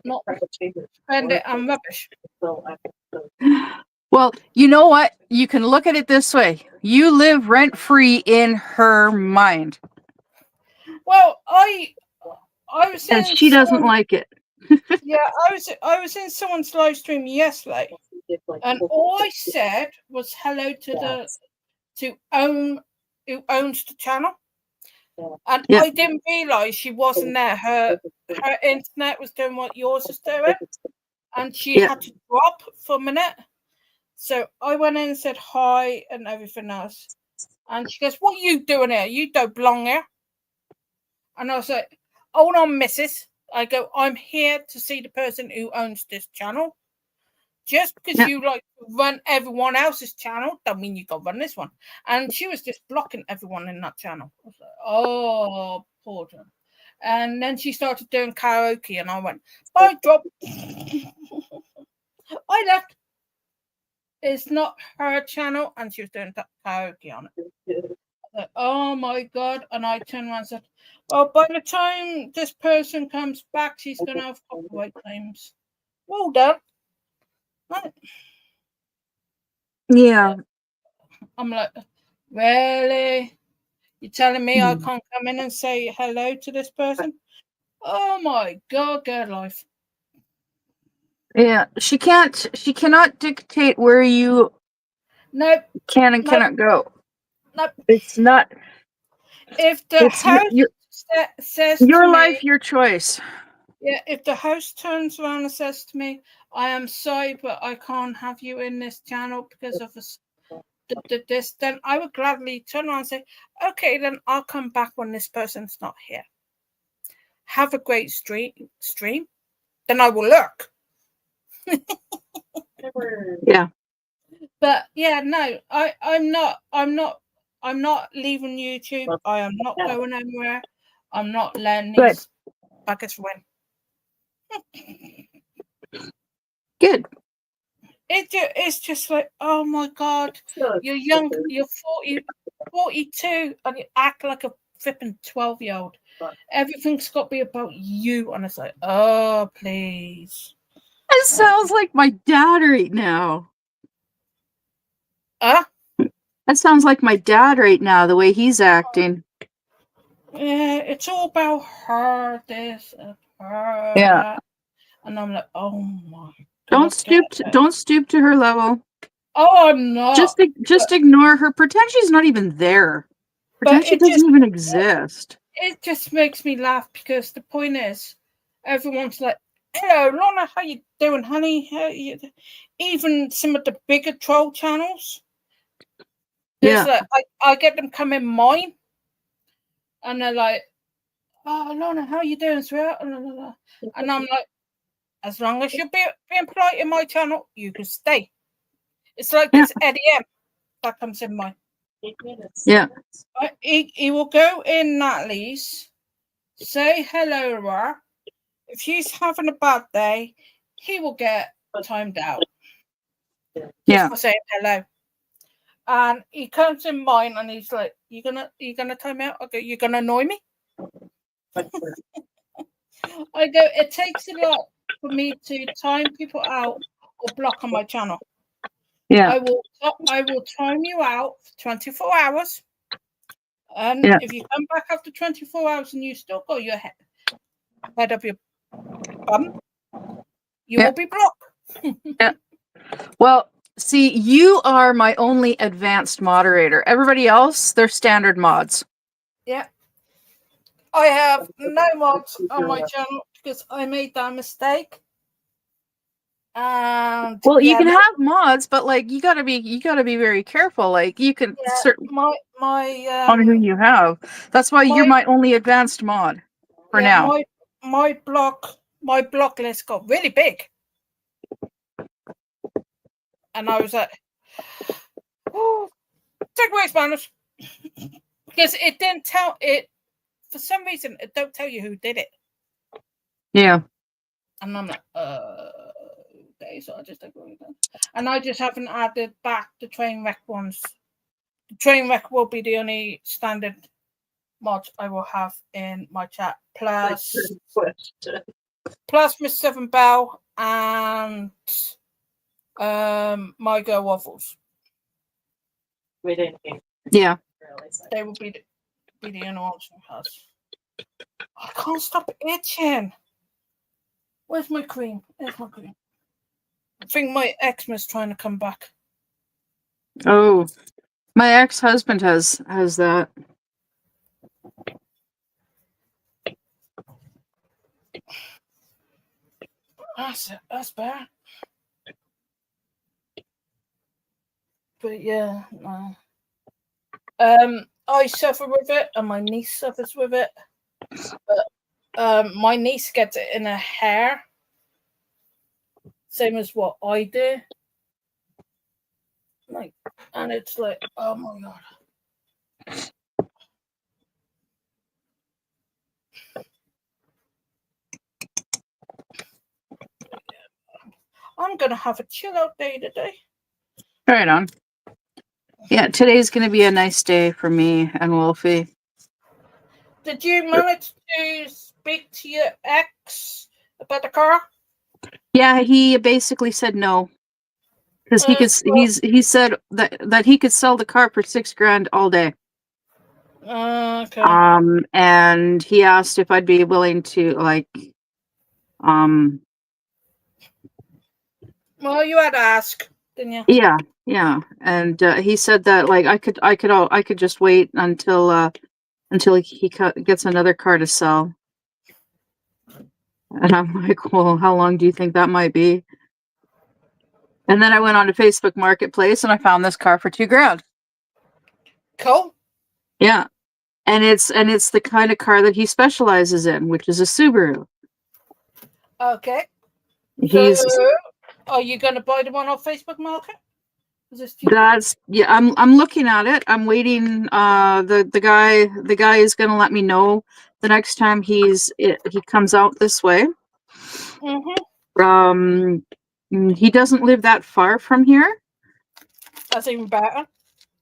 not spend it on rubbish. Well, you know what? You can look at it this way. You live rent-free in her mind. Well, I was in, and she doesn't like it. Yeah, I was in someone's live stream yesterday, and all I said was hello to who owns the channel, and I didn't realize she wasn't there. Her internet was doing what yours is doing, and she had to drop for a minute. So I went in and said hi and everything else, and she goes, "What are you doing here? You don't belong here." And I was like, "Hold on, missus." I go, "I'm here to see the person who owns this channel. Just because you like to run everyone else's channel, don't mean you got to run this one." And she was just blocking everyone in that channel. I was like, oh, poor John. And then she started doing karaoke, and I went, bye, drop. I left. It's not her channel, and she was doing karaoke on it. Like, oh my god. And I turned around and said, well, by the time this person comes back, she's going to have copyright claims. Well done. Right. Yeah. I'm like, really? You're telling me I can't come in and say hello to this person? Oh my god, get life. Yeah, she cannot dictate where you can and cannot go. Nope. It's not. If the house says your to life, me, your choice. Yeah, if the house turns around and says to me, I am sorry, but I can't have you in this channel because of this, then I would gladly turn around and say, okay, then I'll come back when this person's not here. Have a great stream. Then I will lurk. Yeah. But yeah, no, I'm not leaving YouTube. I am not going anywhere. I'm not letting these buckets win. Good. It's just like, oh my god, you're young, you're 42, and you act like a flipping 12-year-old. Everything's got to be about you, and it's like, oh please. It sounds like my dad right now. That sounds like my dad right now, the way he's acting. Yeah, it's all about her, this and her. Yeah. That. And I'm like, oh my god. Don't stoop to her level. Oh, I'm not. Just ignore her. Pretend she's not even there. Pretend she doesn't even exist. It just makes me laugh because the point is, everyone's like, hello, Lorna, how you doing, honey? How you? Even some of the bigger troll channels. Like, I get them come in mine, and they're like, oh, Lorna, how you doing, sweetheart? And I'm like, as long as you're being polite in my channel, you can stay. It's like this Eddie M that comes in mine. 8 minutes. Yeah. He will go in Natalie's, say hello to her. If she's having a bad day, he will get timed out. Yeah. For saying hello. And he comes in mine and he's like, you gonna time out? I go, you're gonna annoy me? I go, it takes a lot for me to time people out or block on my channel. Yeah. I will time you out for 24 hours. And if you come back after 24 hours and you still got your head up your bum, you will be blocked. Yeah. Well, see, you are my only advanced moderator. Everybody else, they're standard mods. Yeah. I have no mods on my channel because I made that mistake. And well, you can have mods, but like you gotta be very careful. Like you can on who you have. That's why you're my only advanced mod for now. My block list got really big. And I was like, oh, take away Spanish. Because it didn't tell it for some reason it don't tell you who did it. Yeah. And I'm like, okay, so I just take away that. And I just haven't added back the train wreck ones. The train wreck will be the only standard mod I will have in my chat. Plus Miss Seven Bell and My Girl Waffles. We didn't hear. Yeah. They will be the only ones who has. I can't stop itching. Where's my cream? There's my cream. I think my eczema's trying to come back. Oh, my ex-husband has that. That's it. That's bad. But yeah, no. I suffer with it, and my niece suffers with it. But my niece gets it in her hair, same as what I do. Like, and it's like, oh my god. I'm gonna have a chill out day today. Right on. Yeah, today's gonna be a nice day for me and Wolfie. Did you manage to speak to your ex about the car? Yeah, he basically said no. Because he said that he could sell the car for $6,000 all day. Okay. And he asked if I'd be willing to Well, you had to ask, didn't you? Yeah. And he said that like I could just wait until he gets another car to sell. And I'm like, well, how long do you think that might be? And then I went on to Facebook Marketplace and I found this car for $2,000. Cool. Yeah. And it's the kind of car that he specializes in, which is a Subaru. Okay. He's are you gonna buy the one off Facebook Market? I'm looking at it. I'm waiting. The guy is gonna let me know the next time he comes out this way. Mm-hmm. He doesn't live that far from here. That's even better.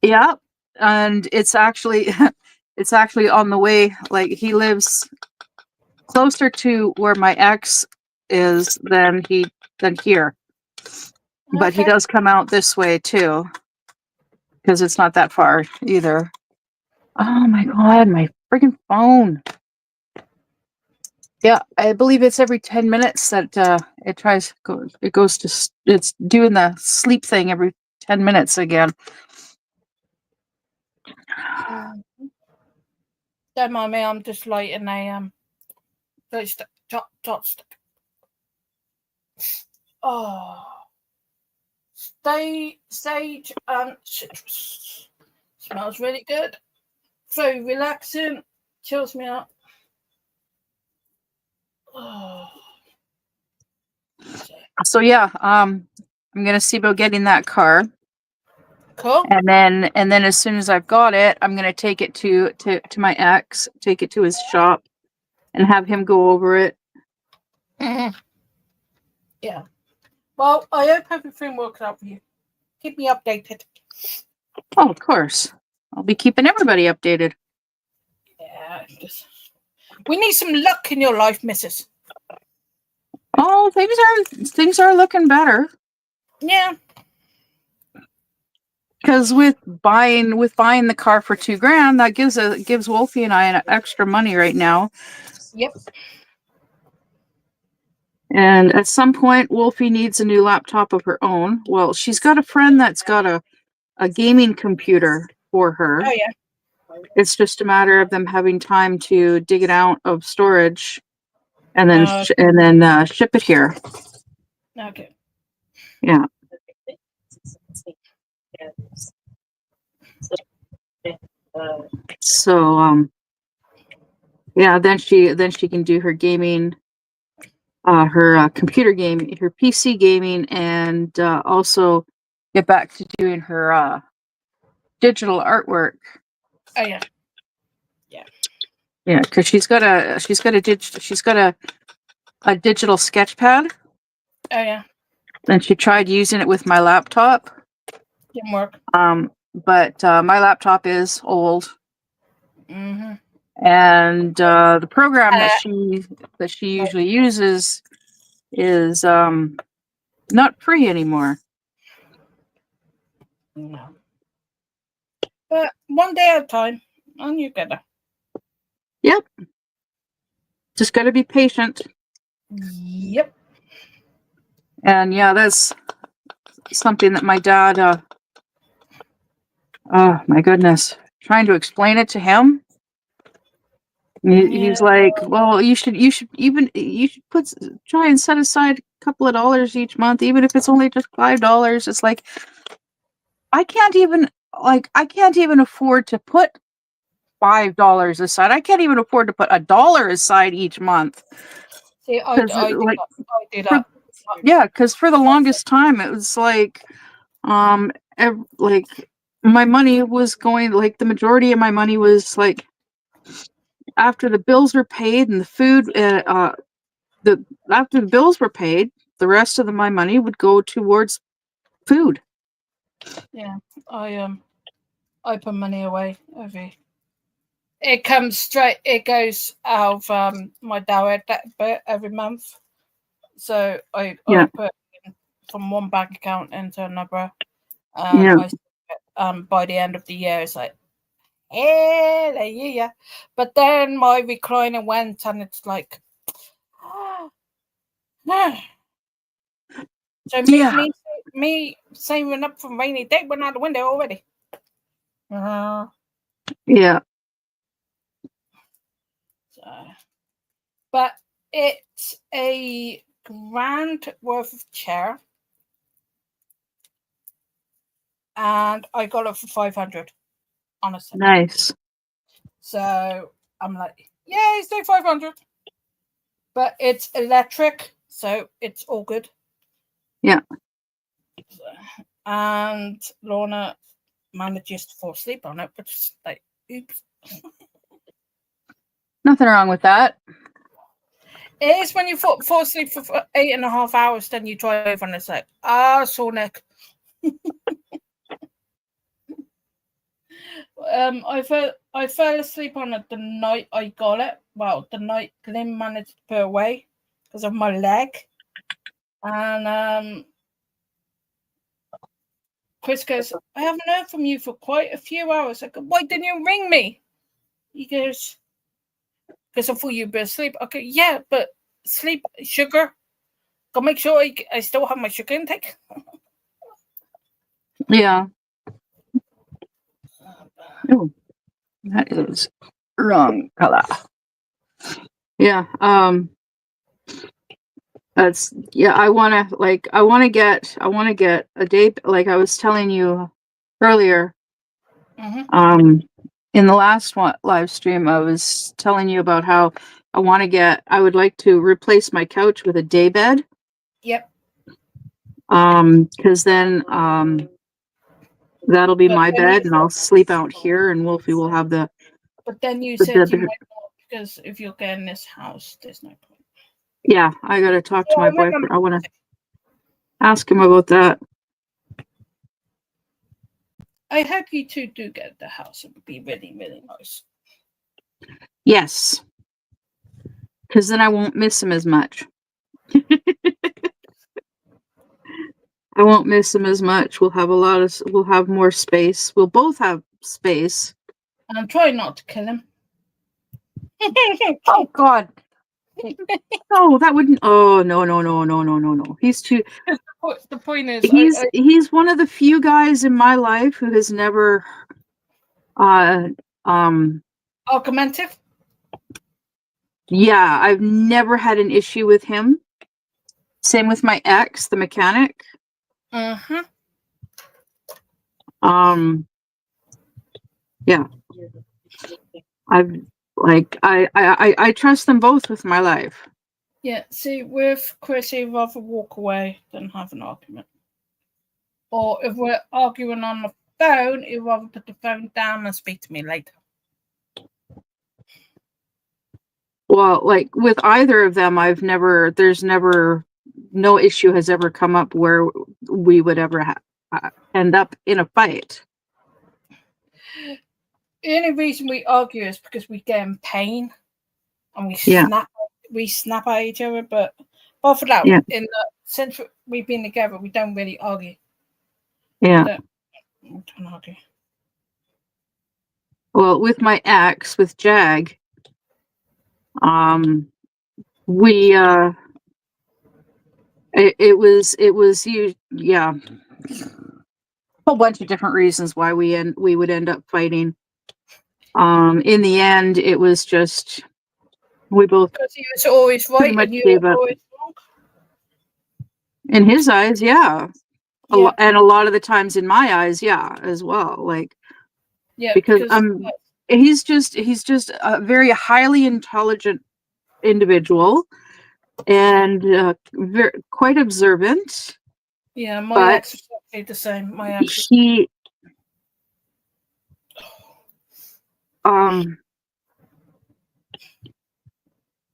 Yeah, and it's actually on the way. Like he lives closer to where my ex is than here. But he does come out this way too, because it's not that far either. Oh my god, my freaking phone. Yeah, I believe it's every 10 minutes that it's doing the sleep thing every 10 minutes again. Don't mind me, I'm just lighting a dot stick. Oh, sage and citrus. Smells really good. Very relaxing. Chills me up. So yeah, I'm gonna see about getting that car. Cool. And then as soon as I've got it, I'm gonna take it to my ex, take it to his shop, and have him go over it. Mhm. Yeah. Well, I hope everything works out for you. Keep me updated. Oh, of course. I'll be keeping everybody updated. Yeah. We need some luck in your life, Mrs. Oh, things are looking better. Yeah. Because with buying the car for $2,000, that gives Wolfie and I an extra money right now. Yep. And at some point, Wolfie needs a new laptop of her own. Well, she's got a friend that's got a gaming computer for her. Oh yeah. It's just a matter of them having time to dig it out of storage and then ship it here. Okay. Yeah. So yeah, then she can do her gaming, her computer gaming, her PC gaming, and also get back to doing her digital artwork. Oh yeah. Yeah, because she's got a digital sketch pad, Oh yeah. and she tried using it with my laptop. Didn't work. But my laptop is old, Mm-hmm. and the program that she usually uses is not free anymore. No. But one day at a time, and you get it. Yep. Just got to be patient. Yep. And yeah, that's something that my dad, oh my goodness, trying to explain it to him. He's like, well, you should try and set aside a couple of dollars each month, even if it's only just $5. It's like, I can't even afford to put $5 aside. I can't even afford to put $1 aside each month. See, I do that. Yeah, because for the longest time it was like, like my money was going, like the majority of my money was like after the bills were paid and the food, after the bills were paid, the rest of my money would go towards food. Yeah, I put money away it comes straight. It goes out of my direct debit every month. So I put from one bank account into another. By the end of the year, it's like, yeah. But then my recliner went, and it's like, so me saving up for rainy day went out the window already. Yeah. But it's a grand worth of chair, and I got it for 500. Honestly, Nice. So I'm like, yeah, it's like 500, but it's electric, so it's all good. Yeah. And Lorna manages to fall asleep on it, but it's like, oops. Nothing wrong with that. It is when you fall asleep for 8.5 hours, then you drive and it's like, sore neck. I fell asleep on it the night I got it. Well, the night Glenn managed to put away because of my leg. And Chris goes, I haven't heard from you for quite a few hours. I go, why didn't you ring me? He goes, because I thought you'd be asleep. I go, yeah, but sleep, sugar. Gotta make sure I still have my sugar intake. Yeah. Oh, that is wrong color. Yeah. That's, yeah. I want to get a day, like I was telling you earlier. Mm-hmm. In the last live stream, I was telling you about how I would like to replace my couch with a day bed. Yep. Because then, that'll be But my then bed you- and I'll sleep out here and Wolfie will have the, But then you the- said the- you might not, because if you're getting this house, there's no point. yeah, I gotta talk to Yeah, my I remember- boyfriend. I wanna ask him about that. I hope you two do get the house. It would be really, really nice. Yes. Because then I won't miss him as much. I won't miss him as much. We'll have more space. We'll both have space. And I'm trying not to kill him. Oh God. No, that wouldn't. Oh no. He's too. The point is, He's one of the few guys in my life who has never, argumentative. yeah, I've never had an issue with him. Same with my ex, the mechanic. Mm-hmm. Yeah, I trust them both with my life. Yeah, see, with Chris, he'd rather walk away than have an argument. Or if we're arguing on the phone, he'd rather put the phone down and speak to me later. Well, like with either of them, no issue has ever come up where we would ever end up in a fight. The only reason we argue is because we get in pain and Yeah. we snap at each other. But apart from that, Yeah. since we've been together, we don't really argue. Yeah. We don't argue. Well, with my ex, with Jag, we it was you, yeah, a whole bunch of different reasons why we would end up fighting. In the end, it was just we both, Because he was always right much and you gave were up. always wrong. in his eyes, yeah. Yeah. And a lot of the times in my eyes, yeah, as well. Like, Yeah, because he's just a very highly intelligent individual and quite observant. yeah, my but ex was exactly the same. My ex. He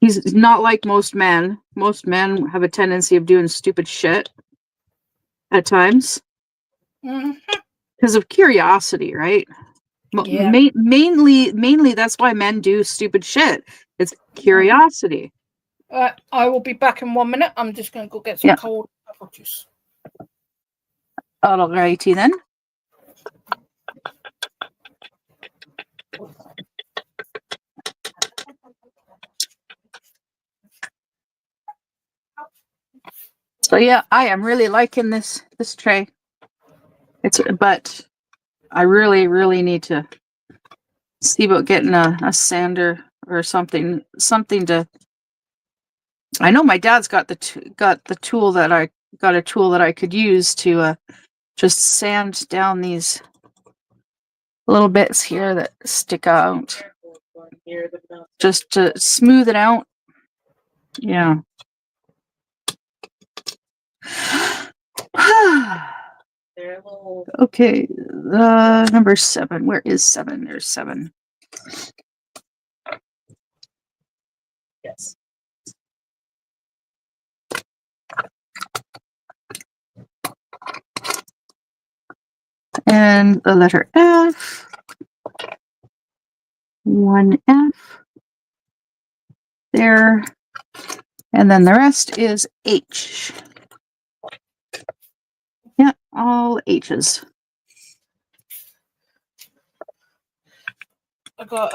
he's not like most men. Most men have a tendency of doing stupid shit at times Mhm. because of curiosity, right? Yeah. Mainly that's why men do stupid shit. It's curiosity. I will be back in 1 minute. I'm just going to go get some Yeah. cold apple juice. Alrighty then. So yeah, I am really liking this tray. But I really need to see about getting a sander or something to. I know my dad's got a tool that I could use to just sand down these little bits here that stick out, just to smooth it out. Yeah. Okay, number 7. Where is 7? There's 7. Yes. And the letter F. 1F. There. And then the rest is H. Yeah, all H's. I got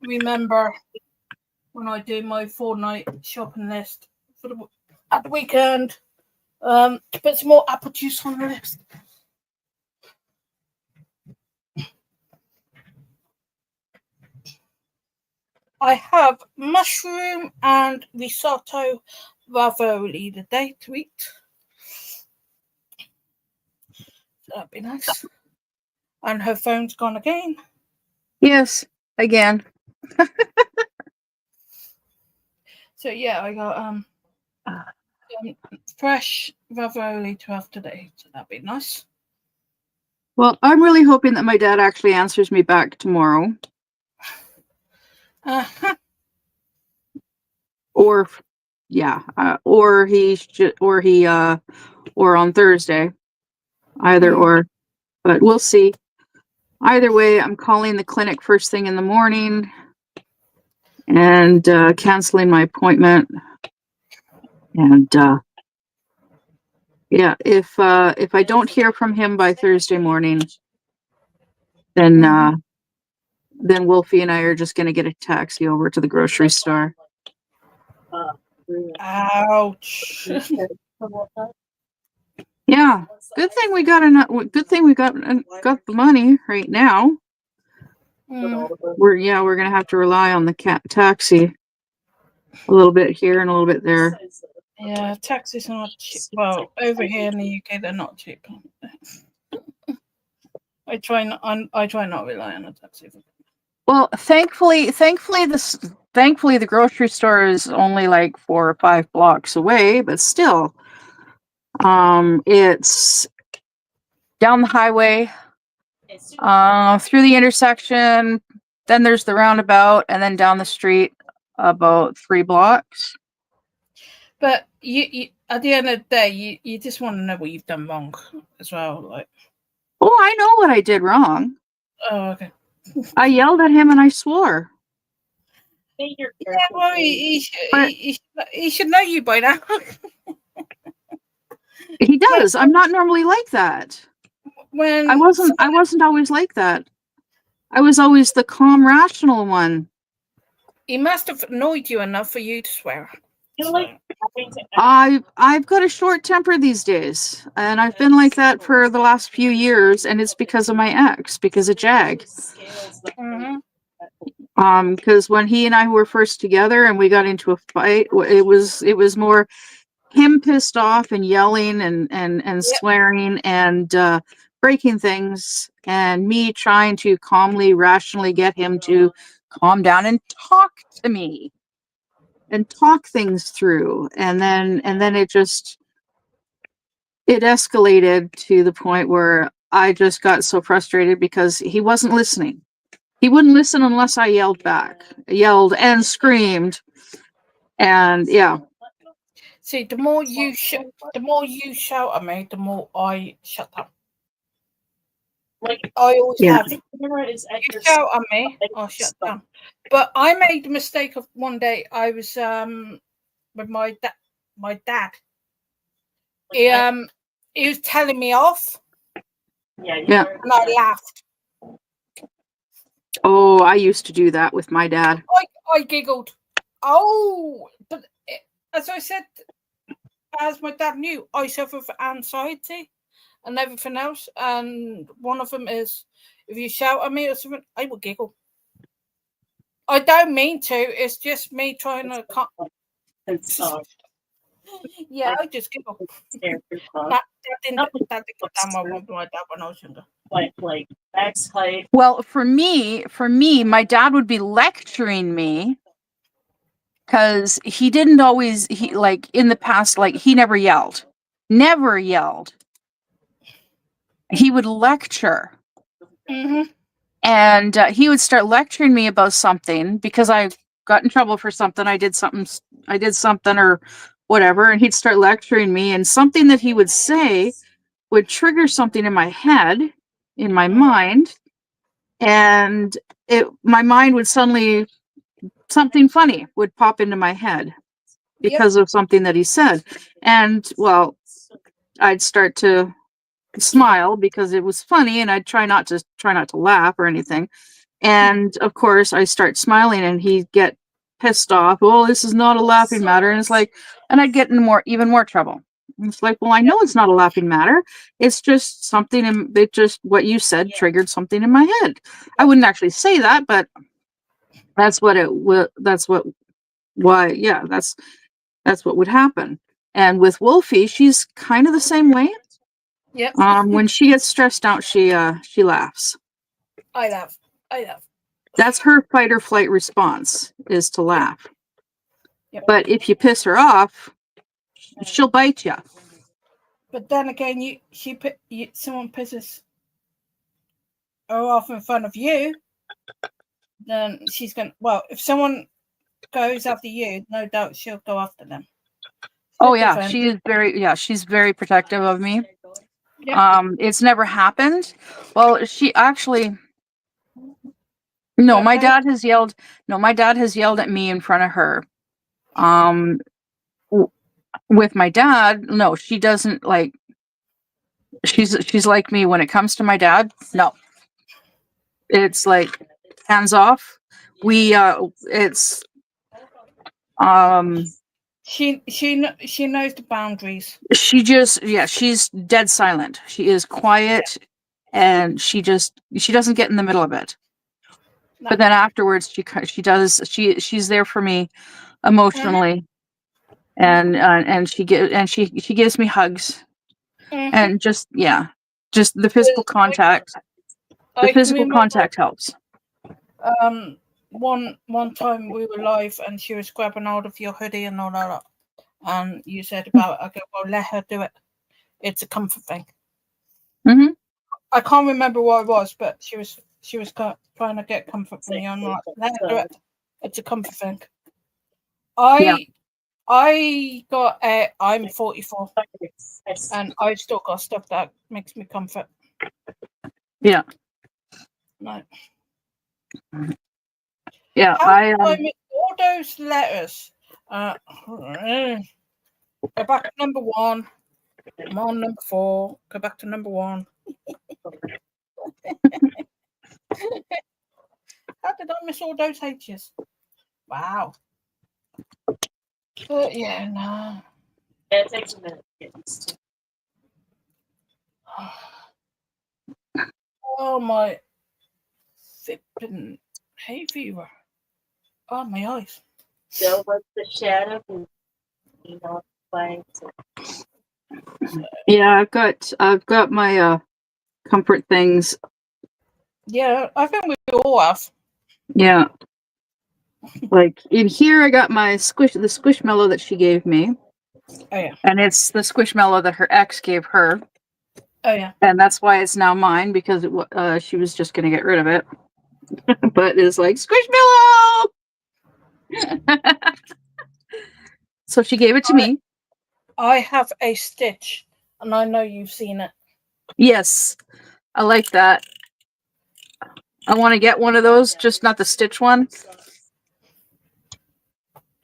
remember when I do my Fortnite shopping list at the weekend, to put some more apple juice on the list. I have mushroom and risotto ravioli today to eat. That'd be nice. And her phone's gone again. Yes, again. So yeah, I got fresh ravioli to have today, so that'd be nice. Well, I'm really hoping that my dad actually answers me back tomorrow, or or on Thursday, either Mm. or. But we'll see. Either way, I'm calling the clinic first thing in the morning and canceling my appointment. And yeah, if I don't hear from him by Thursday morning, then then Wolfie and I are just gonna get a taxi over to the grocery store. Ouch. Yeah, good thing we got got the money right now. Mm. We're gonna have to rely on the taxi a little bit here and a little bit there. Yeah, taxis are not cheap. Well, over here in the UK, they're not cheap. I try not rely on a taxi. Well, thankfully the grocery store is only like 4 or 5 blocks away, but still, it's down the highway, through the intersection, then there's the roundabout, and then down the street about 3 blocks. But you at the end of the day, you just want to know what you've done wrong as well. Like, Oh, I know what I did wrong. oh, okay. I yelled at him and I swore. Yeah, well, he should know you by now. He does. I'm not normally like that. When I wasn't always like that. I was always the calm, rational one. he must have annoyed you enough for you to swear. You like having to I've got a short temper these days, and I've been like that for the last few years, and it's because of my ex, because of Jag. Mhm. Because when he and I were first together and we got into a fight, it was more him pissed off and yelling and swearing and breaking things, and me trying to calmly, rationally get him to calm down and talk to me and talk things through. And then it escalated to the point where I just got so frustrated because he wasn't listening. He wouldn't listen unless I yelled back, yelled and screamed. And yeah. See, the more you shout at me, the more I shut up. like I always Yeah. have. the camera is at You your shout at me, I'll shut down. But I made the mistake of one day. I was with my dad. He was telling me off, Yeah. Yeah. and I laughed. Oh, I used to do that with my dad. I giggled. Oh, but as I said, as my dad knew, I suffer from anxiety and everything else. And one of them is if you shout at me or something, I will giggle. I don't mean to. It's just me trying to. Yeah, I just giggle. That didn't go down with my dad when I was younger. like max height. Well, for me, my dad would be lecturing me because he didn't always, like in the past, like he never yelled. He would lecture. Mm-hmm. And he would start lecturing me about something because I got in trouble for something. I did something or whatever. And he'd start lecturing me, and something that he would say would trigger something in my head, in my mind. And my mind would suddenly, something funny would pop into my head because of something that he said. And well, I'd start to smile because it was funny, and I'd try not to laugh or anything. And of course I start smiling and he'd get pissed off. Oh, this is not a laughing matter. And it's like, and I'd get in even more trouble. And it's like, well, I know it's not a laughing matter. It's just something, what you said triggered something in my head. I wouldn't actually say that, but that's what that's what would happen. And with Wolfie, she's kind of the same way. Yep. When she gets stressed out, she laughs. I laugh. That's her fight or flight response, is to laugh. But if you piss her off, she'll bite you. But then again, someone pisses her off in front of you, then she's going to, well, if someone goes after you, no doubt she'll go after them. Oh yeah, she's very protective of me. Yeah. It's never happened. Well, she actually no, my Okay. dad has yelled at me in front of her. With my dad, no, she doesn't like she's like me when it comes to my dad. No. It's like hands off. It's She knows the boundaries. she's dead silent. She is quiet and she doesn't get in the middle of it. No. But then afterwards she's there for me emotionally. And she gives me hugs and just the physical contact. The physical contact helps. One time we were live and she was grabbing hold of your hoodie and all that, and you said about, I go, well, let her do it. It's a comfort thing. Mm-hmm. I can't remember what it was, but she was trying to get comfort from you. I'm like, let her do it. It's a comfort thing. I'm 44 and I've still got stuff that makes me comfort. Yeah. No. Yeah, all those letters. Go back to number 1. I'm on number 4. Go back to number 1. How did I miss all those H's? Wow. But yeah, no. It takes a minute to get used to. Oh, my flipping hay fever. Oh, my eyes. So what's the shadow? You know, playing. Yeah, I've got my comfort things. Yeah, I think we all have. Yeah. Like in here I got my the Squishmallow that she gave me. Oh yeah. And it's the Squishmallow that her ex gave her. Oh yeah. And that's why it's now mine, because she was just going to get rid of it. But it's like, Squishmallow! So she gave it to me. I have a Stitch, and I know you've seen it. Yes, I like that. I want to get one of those, just not the Stitch one.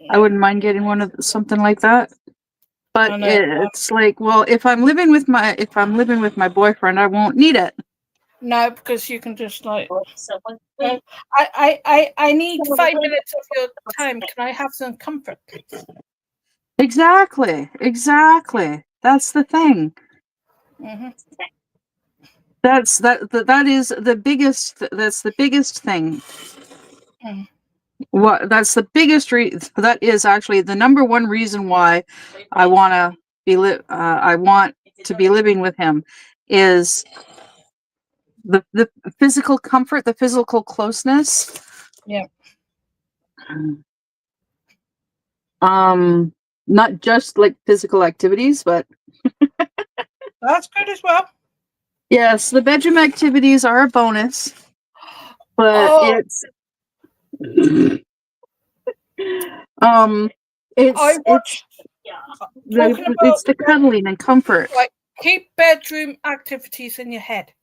I wouldn't mind getting one of something like that. But it's like, well, if I'm living with my boyfriend, I won't need it. No, because you can just like, I need 5 minutes of your time. Can I have some comfort, please? Exactly. That's the thing. Mm-hmm. That is the biggest. That's the biggest thing. Mm. That's the biggest that is actually the number one reason why I want to be living with him is the physical comfort, the physical closeness. Yeah. Not just like physical activities, but that's good as well. Yes, the bedroom activities are a bonus, but it's the cuddling and comfort. Like, keep bedroom activities in your head.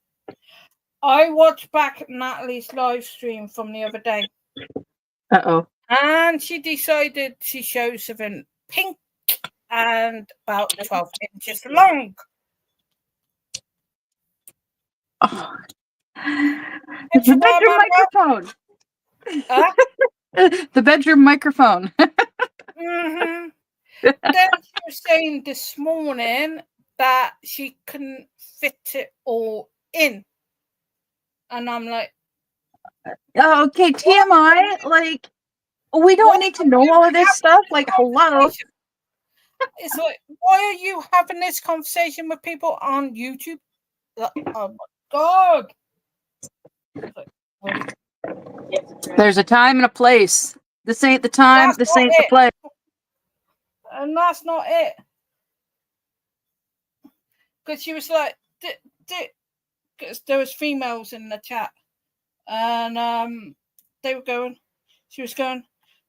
I watched back Natalie's live stream from the other day. Uh-oh. And she decided she shows something pink and about 12 inches long. Oh. The bedroom microphone. The bedroom microphone. Mm-hmm. Then she was saying this morning that she couldn't fit it all in. And I'm like, okay, TMI, like, we don't need to know all of this stuff. Like, hello. It's like, why are you having this conversation with people on YouTube? Oh my God. There's a time and a place. This ain't the time. This ain't the place. And that's not it. Because she was like, because there was females in the chat, and they were going. She was going,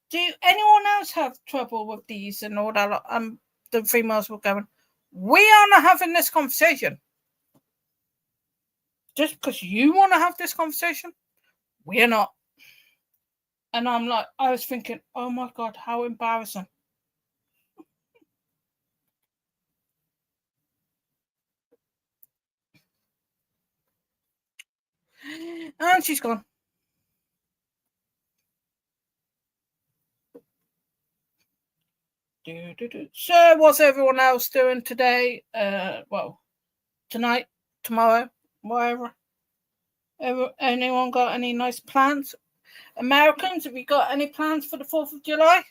do anyone else have trouble with these and all that? The females were going, we are not having this conversation. Just because you want to have this conversation, we're not. And I'm like, I was thinking, oh my God, how embarrassing. And she's gone. So what's everyone else doing today? Well, tonight, tomorrow, whatever. Anyone got any nice plans? Americans, have you got any plans for the 4th of July?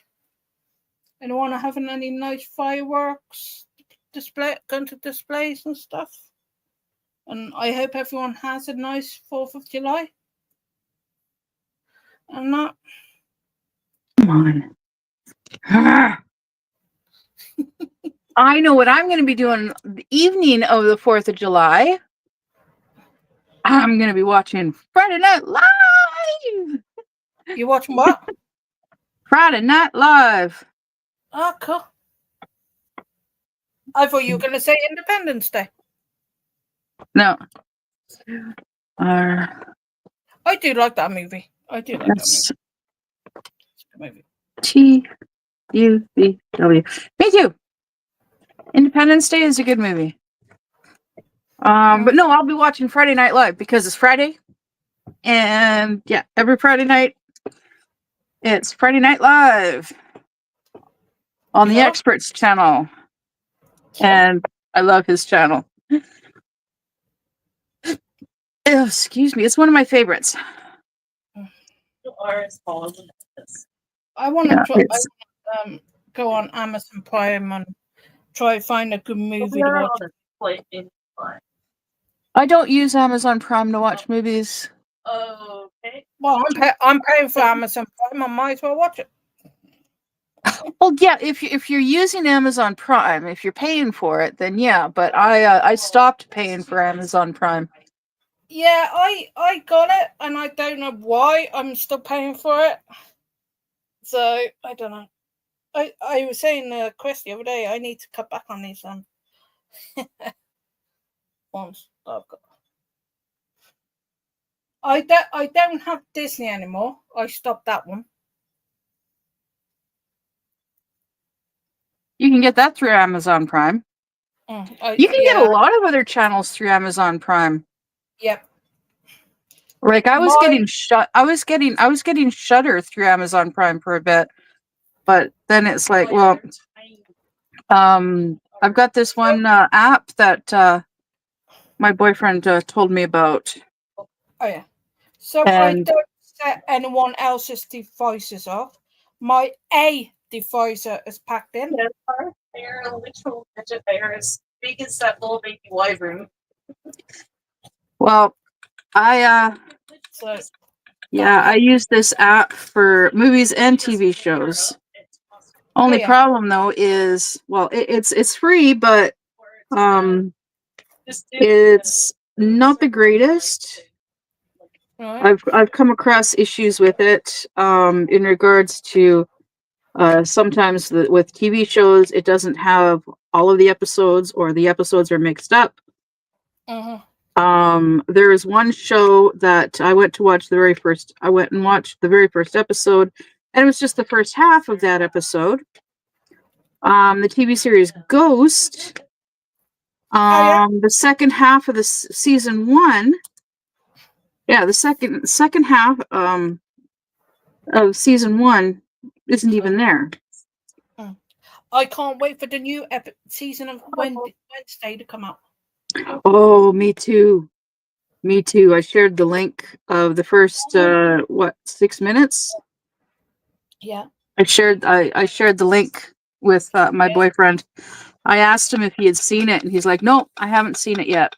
Anyone having any nice fireworks going to displays and stuff? And I hope everyone has a nice 4th of July. And that. Come on. I know what I'm going to be doing the evening of the 4th of July. I'm going to be watching Friday Night Live. You watching what? Friday Night Live. Oh, cool. I thought you were going to say Independence Day. No. I do like that movie. I do like that movie. T-U-V-W. Me too. Independence Day is a good movie. But no, I'll be watching Friday Night Live because it's Friday. And yeah, every Friday night, it's Friday Night Live on the Experts channel. And I love his channel. Oh, excuse me. It's one of my favorites. You are as tall as this. I want to go on Amazon Prime and try to find a good movie to watch. I don't use Amazon Prime to watch movies. Okay. Well, I'm paying for Amazon Prime. I might as well watch it. Well, yeah, if you're using Amazon Prime, if you're paying for it, then yeah. But I stopped paying for Amazon Prime. Yeah, I got it, and I don't know why I'm still paying for it. So I don't know. I was saying to Chris the other day, I need to cut back on these ones that I've got. I don't have Disney anymore. I stopped that one. You can get that through Amazon Prime. You can get a lot of other channels through Amazon Prime. Yep. Like I was getting Shudder through Amazon Prime for a bit, but then it's like, well, I've got this one app that my boyfriend told me about. Oh yeah. So I don't set anyone else's devices off. My devicer is packed in. Yeah, our bear, a literal midget bear, as big as that little baby wyvern. Well, I use this app for movies and TV shows. Only problem though is, well, it's free, but it's not the greatest. I've come across issues with it in regards to sometimes with TV shows, it doesn't have all of the episodes, or the episodes are mixed up. There is one show that I went and watched the very first episode, and it was just the first half of that episode. The TV series Ghost, the second half of the season 1. Yeah, the second half of season 1 isn't even there. I can't wait for the new season of Wednesday to come out. Oh, me too. Me too. I shared the link of the first 6 minutes. Yeah. I shared the link with my boyfriend. I asked him if he had seen it, and he's like, "No, I haven't seen it yet."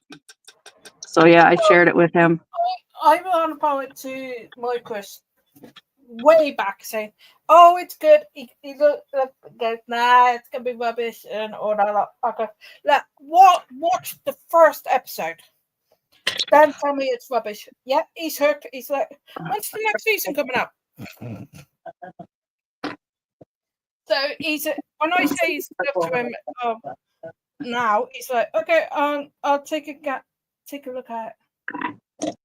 So yeah, I shared it with him. I ran about it to my Chris way back saying, "Oh, it's good. He goes, nah, it's gonna be rubbish and all that." I go, "Look, watch the first episode, then tell me it's rubbish." Yeah, he's hooked. He's like, "When's the next season coming up?" So when I say he's up to him now, he's like, "Okay, I'll take a look at it."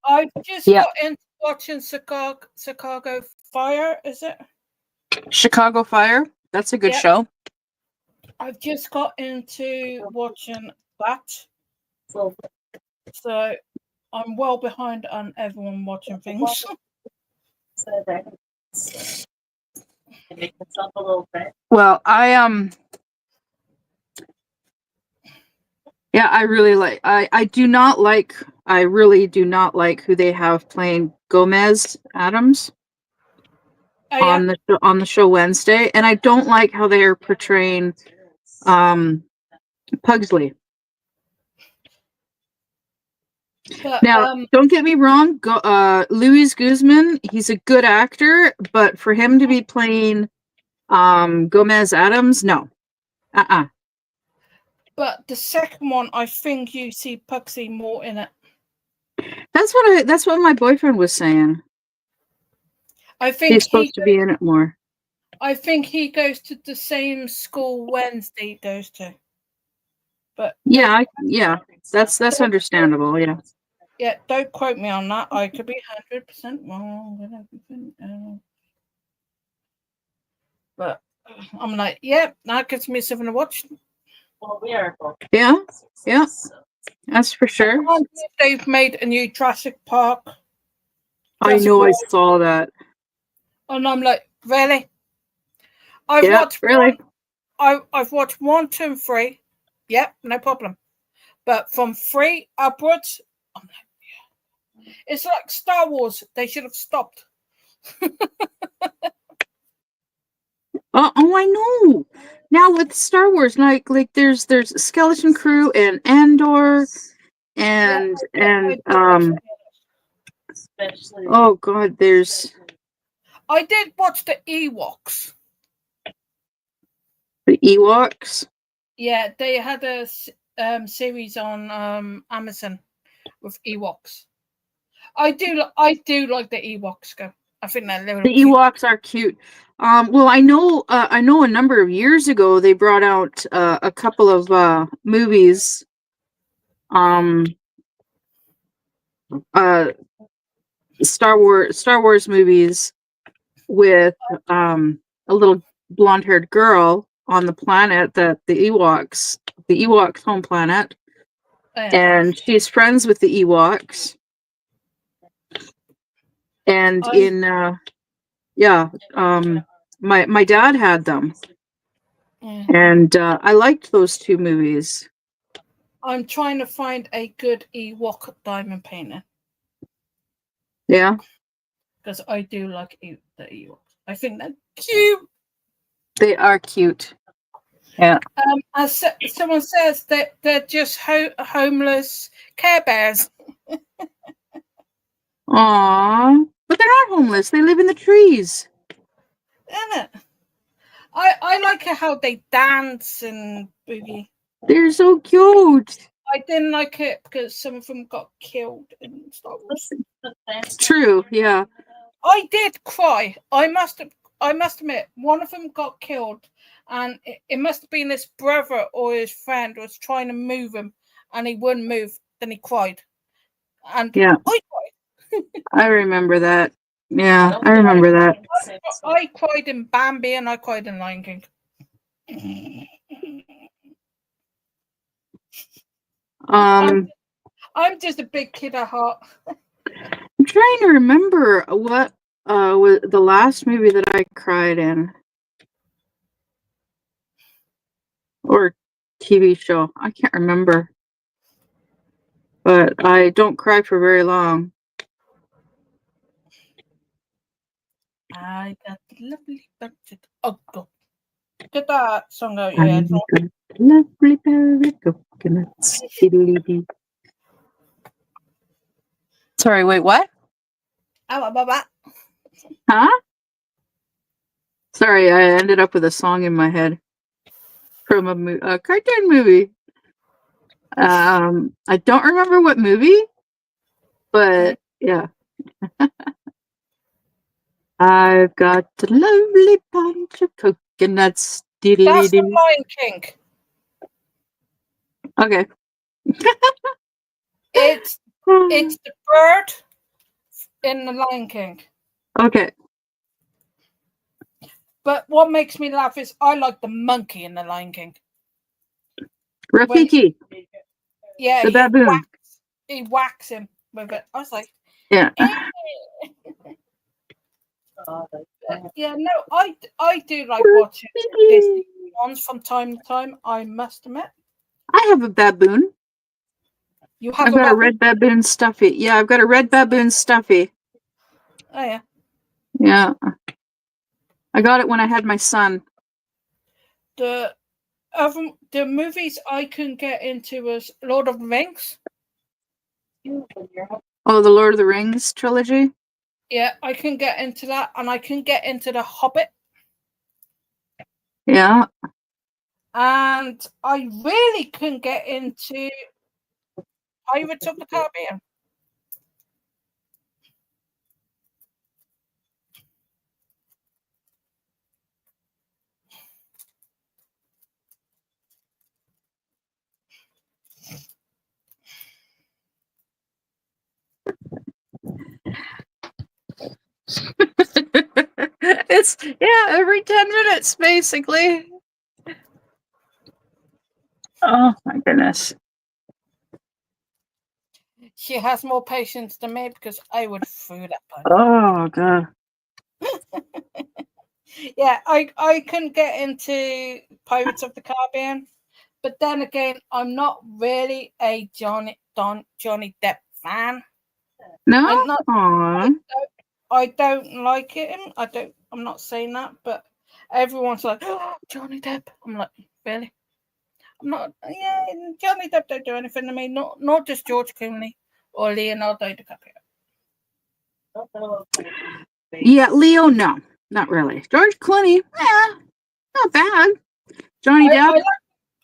I just got into watching Chicago Fire. Is it Chicago Fire? That's a good show. I've just got into watching that, So so I'm well behind on everyone watching things. that make myself a little bit. Well, yeah, I really like. I really do not like who they have playing Gomez Adams Oh, yeah. on the show Wednesday, and I don't like how they are portraying Pugsley. But, Now, don't get me wrong, Luis Guzman, he's a good actor, but for him to be playing Gomez Adams, no. But the second one, I think you see Pugsley more in it. That's what my boyfriend was saying. I think He's supposed to be in it more. I think he goes to the same school Wednesday goes to. But yeah, that's understandable. Yeah. Yeah, don't quote me on that. I could be 100% wrong with everything. But I'm like, yeah, that gives me something to watch. Well, we are both. Yeah, that's for sure. They've made a new Jurassic Park. I know, I saw that. And I'm like, really? I've watched 1, 2, and 3. Yep, no problem. But from 3 upwards, I'm like, yeah. It's like Star Wars. They should have stopped. Oh, I know. Now with Star Wars, like there's Skeleton Crew and Andor, and Especially. oh god, there's. I did watch the Ewoks. The Ewoks. Yeah, they had a series on Amazon with Ewoks. I do like the Ewoks. I think they're little. The Ewoks are cute. Well, I know a number of years ago they brought out a couple of movies. Star Wars movies with a little blonde-haired girl on the planet that the Ewoks home planet, and she's friends with the Ewoks. And my dad had them, and I liked those 2 movies. I'm trying to find a good Ewok diamond painting. Yeah, because I do like the Ewoks. I think they're cute. They are cute. Yeah. As someone says, that they're just homeless Care Bears. Aww. But they're not homeless. They live in the trees. Isn't it? I like how they dance and boogie. They're so cute. I didn't like it because some of them got killed in Star Wars. True, yeah. I did cry. I must admit, one of them got killed, and it must have been his brother or his friend was trying to move him, and he wouldn't move. Then he cried, and yeah, I cried. I remember that. Yeah, I remember that. I cried in Bambi, and I cried in Lion King. I'm just a big kid at heart. I'm trying to remember what was the last movie that I cried in, or TV show. I can't remember, but I don't cry for very long. I got the lovely budget. Oh, go. Get that song out your head. Lovely berry coconuts. Sorry, wait, what? Huh? Sorry, I ended up with a song in my head from a cartoon movie. I don't remember what movie, but yeah. I've got a lovely bunch of coconuts. That's the Diddly-dee. Lion King. Okay. It's the bird in the Lion King. Okay. But what makes me laugh is I like the monkey in the Lion King. Rafiki. Yeah, The baboon. He whacks him with it. I was like, Yeah. yeah, no, I do like watching Disney ones from time to time. I must admit. I have a baboon. You have I've got a baboon? red baboon stuffy. Yeah, I've got a red baboon stuffy. Oh yeah. Yeah. I got it when I had my son. The movies I can get into was Lord of the Rings. Oh, the Lord of the Rings trilogy? Yeah, I can get into that, and I can get into The Hobbit. Yeah. And I really can get into Pirates of the Caribbean. It's, yeah, every 10 minutes, basically. Oh, my goodness. She has more patience than me because I would fool that by. Oh, God. Yeah, I can get into Pirates of the Caribbean, but then again, I'm not really a Johnny Depp fan. No? I'm not. Aww. I don't like him. I'm not saying that, but everyone's like, oh, Johnny Depp. I'm like, really? I'm not. Yeah, Johnny Depp don't do anything to me. Not just George Clooney or Leonardo DiCaprio. Yeah, Leo, no. Not really. George Clooney, not bad. Johnny Depp?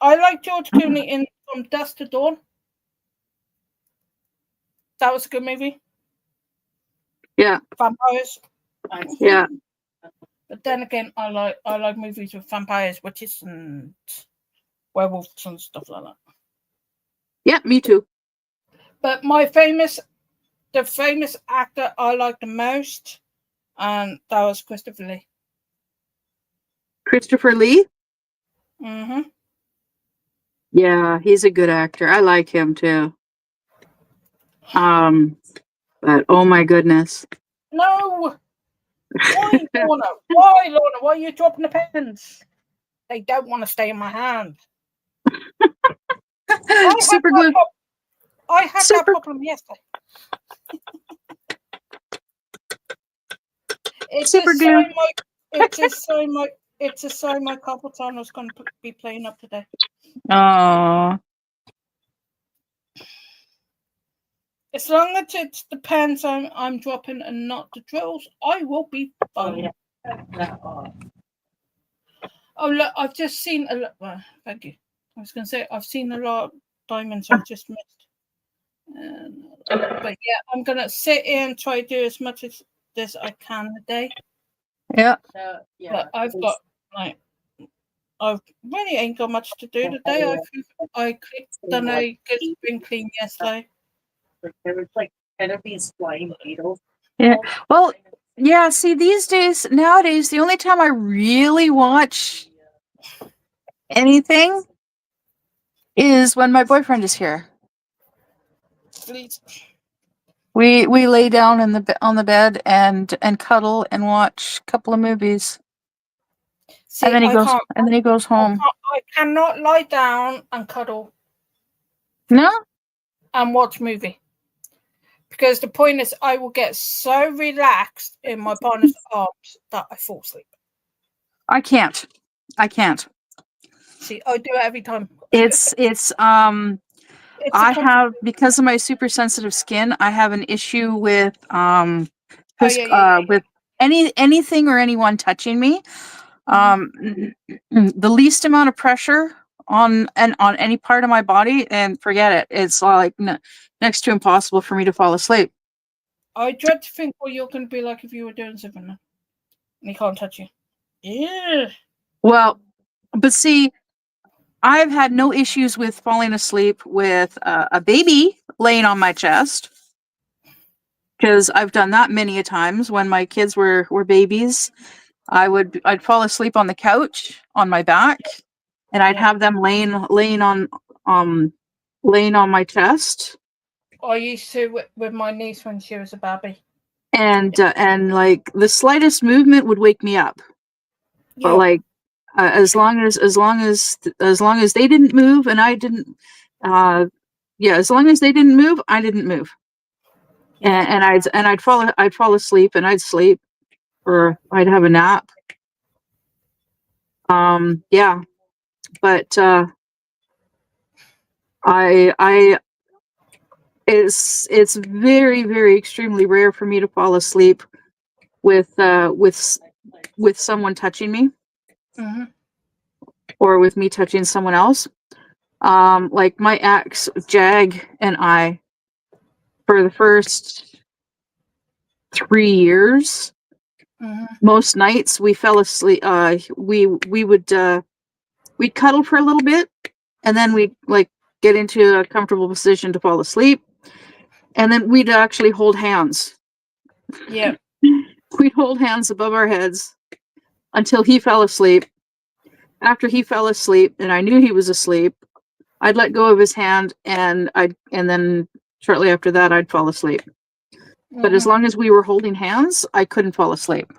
I like George Clooney in From Dusk to Dawn. That was a good movie. Yeah. Vampires. Yeah. But then again, I like movies with vampires, witches, and werewolves and stuff like that. Yeah, me too. But the famous actor I like the most, and that was Christopher Lee. Christopher Lee? Mm-hmm. Yeah, he's a good actor. I like him too. But oh my goodness. No! Why, Lorna? Why, Lorna? Why are you dropping the pens? They don't want to stay in my hand. Super glue. I had that problem yesterday. It's Super glue. It's a sign my carpal tunnel is going to be playing up today. Oh. As long as it's the pens I'm dropping and not the drills, I will be fine. Oh look, I've just seen a lot. Well, thank you. I was going to say I've seen a lot of diamonds I've just missed. But yeah, I'm going to sit here and try to do as much as this I can today. Yeah. But I've got I really ain't got much to do today. I done a good spring clean yesterday. There was like kind of these flying beetles. Yeah. Well, yeah, see, nowadays, the only time I really watch anything is when my boyfriend is here. Please. We lay down on the bed and cuddle and watch a couple of movies. See, and then he goes home. I cannot lie down and cuddle. No? And watch movie. Because the point is I will get so relaxed in my partner's arms that I fall asleep. I can't. See, I do it every time. I have, because of my super sensitive skin, I have an issue with with anything or anyone touching me. The least amount of pressure on any part of my body, and forget it. It's like next to impossible for me to fall asleep. I dread to think what you're going to be like if you were doing something and he can't touch you. Yeah. Well, but see, I've had no issues with falling asleep with a baby laying on my chest, because I've done that many a times when my kids were babies. I'd fall asleep on the couch on my back, and I'd have them laying on my chest. I used to with my niece when she was a baby. And like the slightest movement would wake me up. But like as long as they didn't move and I didn't, as long as they didn't move, I didn't move. And I'd fall asleep and I'd sleep, or I'd have a nap. But it's very, very extremely rare for me to fall asleep with someone touching me, or with me touching someone else. Like my ex Jag and I, for the first 3 years, most nights we fell asleep. We'd cuddle for a little bit, and then we'd like get into a comfortable position to fall asleep, and then we'd actually hold hands. Yeah. We'd hold hands above our heads until he fell asleep. After he fell asleep and I knew he was asleep, I'd let go of his hand, and then shortly after that I'd fall asleep. But as long as we were holding hands, I couldn't fall asleep.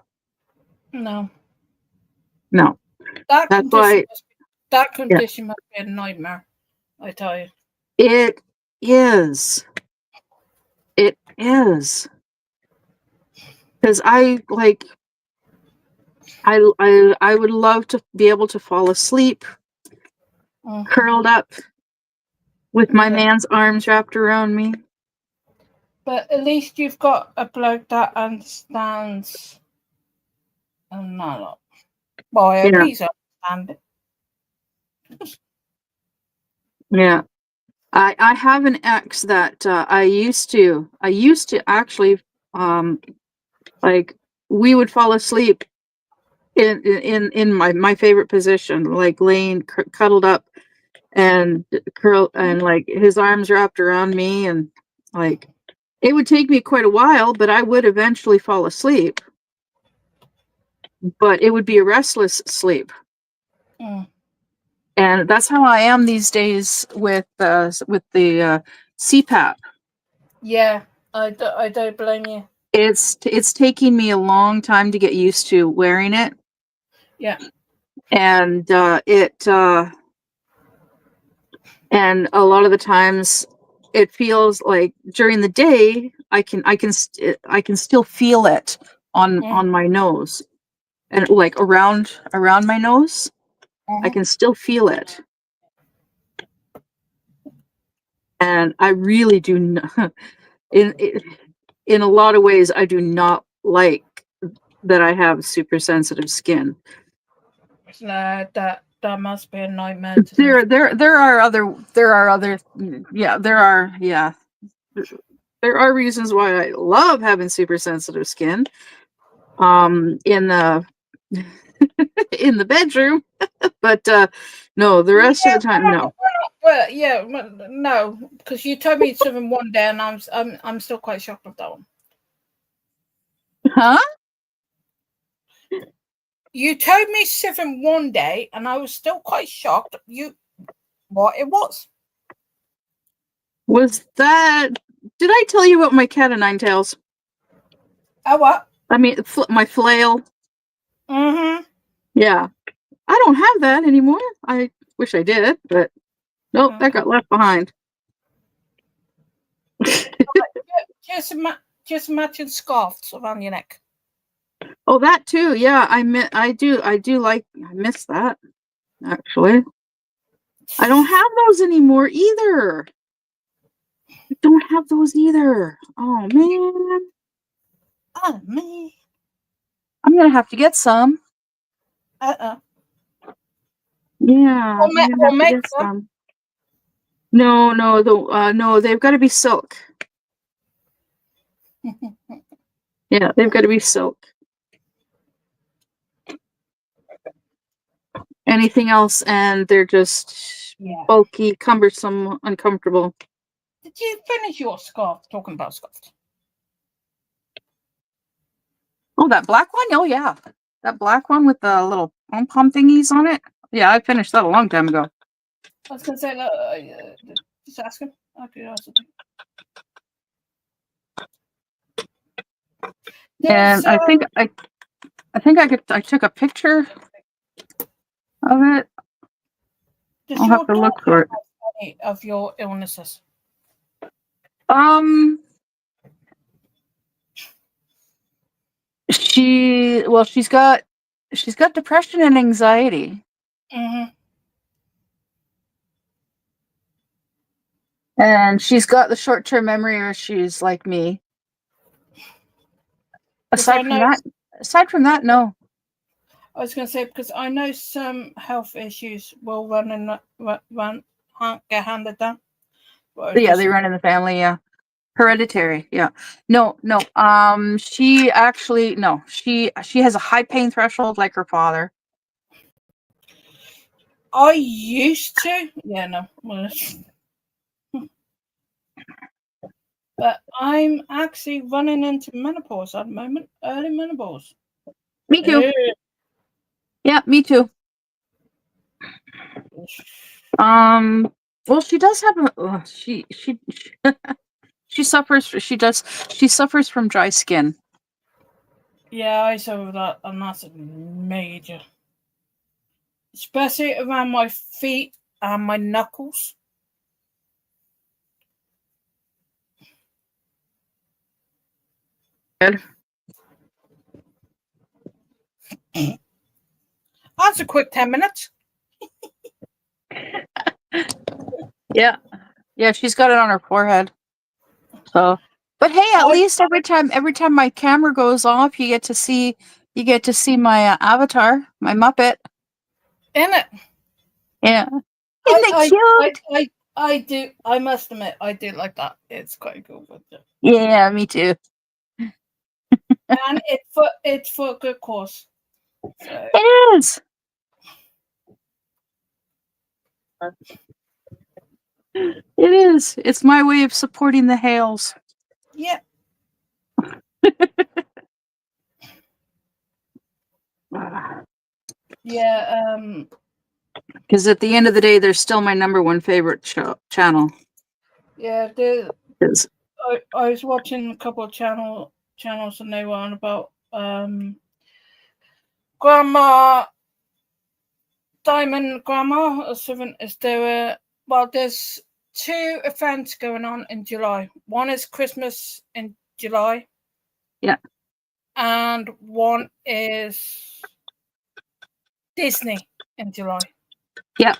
No. That's why that condition must be a nightmare, I tell you. It is. Because I would love to be able to fall asleep curled up with my man's arms wrapped around me. But at least you've got a bloke that understands. Well, I hope he's understanding. Yeah. I have an ex that I used to actually like we would fall asleep in my favorite position, like laying cuddled up and curl, and like his arms wrapped around me, and like it would take me quite a while, but I would eventually fall asleep. But it would be a restless sleep. And that's how I am these days with the CPAP. Yeah, I don't blame you. It's taking me a long time to get used to wearing it. Yeah. And and a lot of the times it feels like during the day I can still feel it on my nose, and like around my nose. I can still feel it. And I really do not, in a lot of ways, I do not like that I have super sensitive skin. That must be a nightmare. There are other reasons why I love having super sensitive skin. In the in the bedroom, but no, the rest of the time, no. Well, yeah, no, because you told me something one day, and I'm still quite shocked with that one. Huh? You told me something one day, and I was still quite shocked. What it was? Was that? Did I tell you about my cat of nine tails? Oh, what? I mean, my flail. Yeah, I don't have that anymore. I wish I did, but nope, that got left behind. Just matching scarves around your neck. Oh, that too. Yeah, I miss that. Actually, I don't have those anymore either. I don't have those either. Oh man. Oh man. I'm gonna have to get some. Uh-uh. Yeah, Or I'm gonna or have to get make some. some. No, they've got to be silk. Yeah, they've got to be silk. Anything else, and they're just Yeah. bulky, cumbersome, uncomfortable. Did you finish your scarf? Talking about scarves. Oh, that black one? Oh, yeah. That black one with the little pom-pom thingies on it? Yeah, I finished that a long time ago. I was going to say, just ask him. Out of curiosity. And I think I took a picture of it. Does I'll your have to look daughter for it. have any of your illnesses? She's got depression and anxiety. Mm-hmm. And she's got the short-term memory issues like me. Aside from that, no. I was going to say, because I know some health issues will run get handed down. Yeah, they run in the family, yeah. Hereditary, yeah. No. She actually she has a high pain threshold like her father. I used to. Yeah, no. But I'm actually running into menopause at the moment. Early menopause. Me too. Yeah, me too. Well, she does have a she suffers from dry skin. Yeah, I saw that, and that's major. Especially around my feet and my knuckles. Good. That's a quick 10 minutes. Yeah, she's got it on her forehead. So, but hey, at least every time my camera goes off, you get to see my avatar, my Muppet. In it. Yeah, isn't it cute? I do. I must admit, I do like that. It's quite cool. Yeah, me too. And it's for a good cause. So. It is. It is. It's my way of supporting the Hales. Yeah. Yeah. Because at the end of the day, they're still my number one favorite channel. Yeah. I was watching a couple of channels, and they were on about Grandma Diamond. Grandma or something. There's 2 events going on in July. One is Christmas in July. Yeah. And one is Disney in July. Yeah.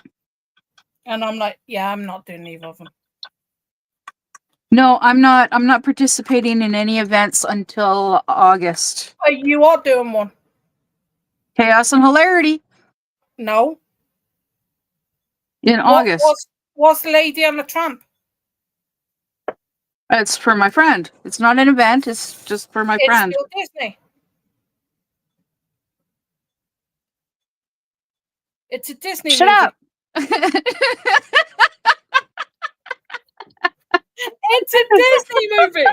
And I'm like, yeah, I'm not doing either of them. No, I'm not participating in any events until August. Oh, you are doing one. Chaos and Hilarity. No. In August. What's Lady and the Tramp? It's for my friend. It's not an event. It's just for my friend. It's still Disney. It's a Disney Shut movie. up. It's a Disney movie.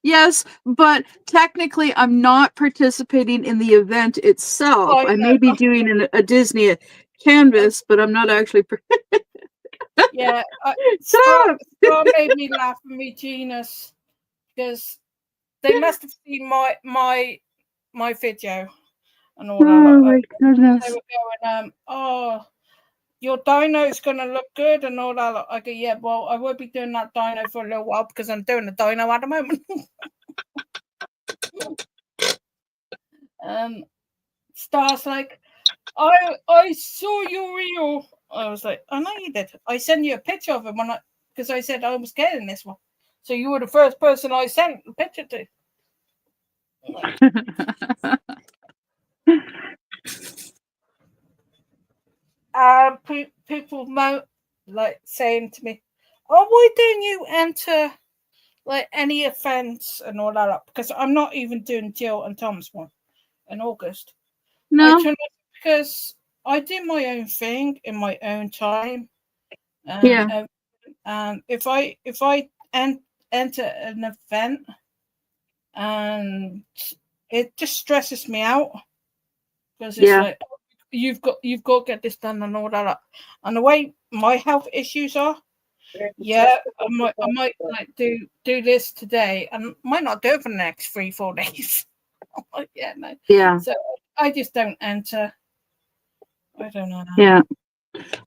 Yes, but technically I'm not participating in the event itself. Oh, I may be doing a Disney canvas, but I'm not actually. Yeah, Stop! Star made me laugh with me genius because they must have seen my video and all that. Oh my goodness! They were going, oh, your dino's gonna look good and all that. I go, yeah, well, I won't be doing that dino for a little while because I'm doing a dino at the moment. Star's like, I saw your reel. I was like, I know you did. I sent you a picture of him because I said I was getting this one. So you were the first person I sent the picture to. People like saying to me, "Oh, why don't you enter like any offence and all that up?" Because I'm not even doing Jill and Tom's one in August. No. Because I do my own thing in my own time. Yeah. And if I enter an event, and it just stresses me out because it's like you've got to get this done and all that. And the way my health issues are, I might like do this today and might not do it for the next 3-4 days. No. Yeah. So I just don't enter. I don't know. Yeah.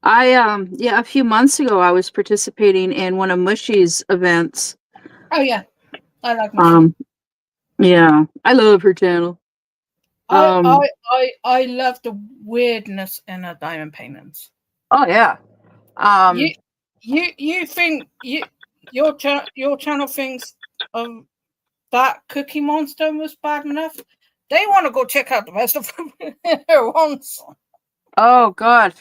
A few months ago I was participating in one of Mushy's events. Oh yeah. I like Mushy. Yeah. I love her channel. I love the weirdness in her diamond paintings. Oh yeah. You think your channel thinks that Cookie Monster was bad enough? They want to go check out the rest of her ones. Oh God.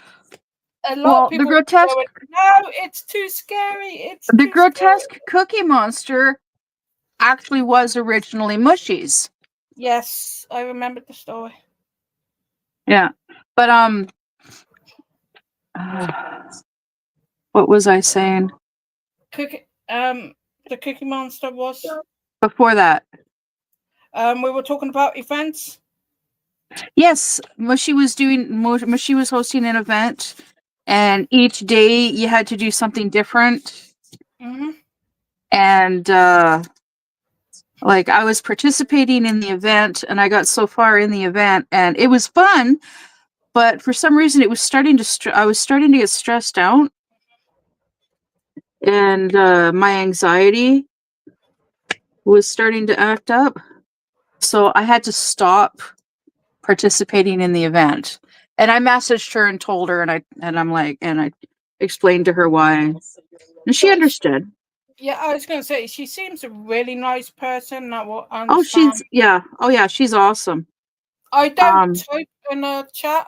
A lot of people the grotesque. going, no, it's too scary. The grotesque Cookie Monster actually was originally Mushy's. Yes, I remember the story. Yeah, but what was I saying? The Cookie Monster was Before that. We were talking about events. Yes, Mushy was hosting an event, and each day you had to do something different. Mm-hmm. And like I was participating in the event, and I got so far in the event, and it was fun. But for some reason, it was starting to. I was starting to get stressed out, and my anxiety was starting to act up. So I had to stop participating in the event. And I messaged her and told her, and I explained to her why, and she understood. Yeah, I was going to say she seems a really nice person. That will understand. She's awesome. I don't type in a chat,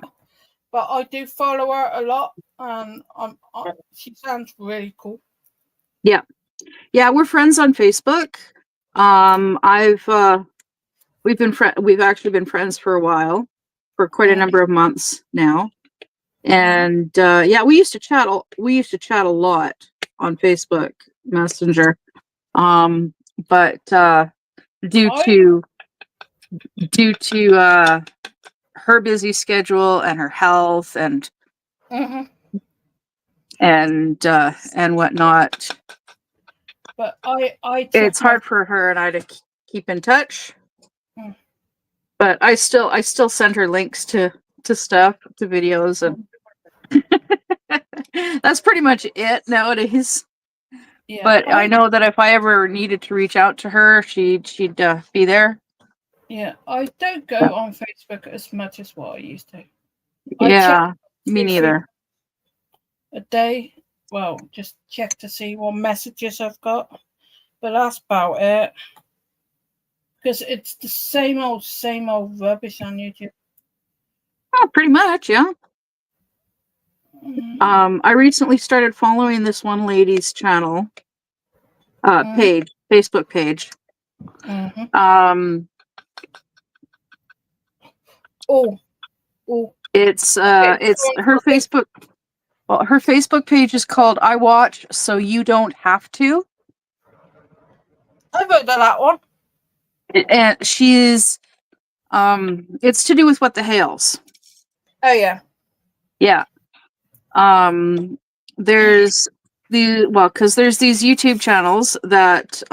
but I do follow her a lot, and she sounds really cool. Yeah, we're friends on Facebook. We've actually been friends for a while, for quite a number of months now, and we used to chat. We used to chat a lot on Facebook Messenger, but due to her busy schedule and her health and whatnot. But it's hard for her and I to keep in touch. But I still send her links to stuff, to videos, and that's pretty much it nowadays. Yeah, but I know that if I ever needed to reach out to her, she'd be there. Yeah, I don't go on Facebook as much as what I used to. Yeah, me neither. A day, well, just check to see what messages I've got, but that's about it. Because it's the same old rubbish on YouTube. Oh, pretty much, yeah. I recently started following this one lady's channel, Facebook page. It's her Facebook. Well, her Facebook page is called I Watch So You Don't Have To. I've heard of that one. And she's it's to do with What the Hales. Oh yeah. Yeah. There's because there's these YouTube channels that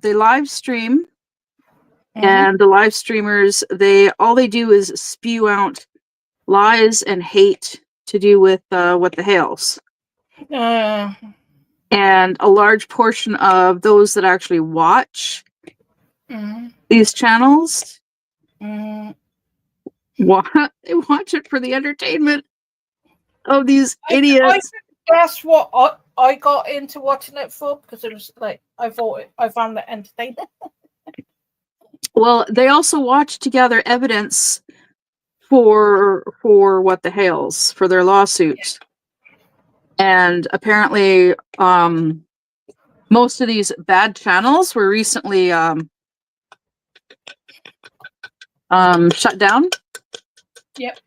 they live stream, and the live streamers all they do is spew out lies and hate to do with What the Hales. And a large portion of those that actually watch these channels they watch it for the entertainment of these idiots. That's what I got into watching it for because it was like I found it entertaining. Well, they also watched together evidence for what the Hales for their lawsuits, and apparently, most of these bad channels were recently shut down. Yep.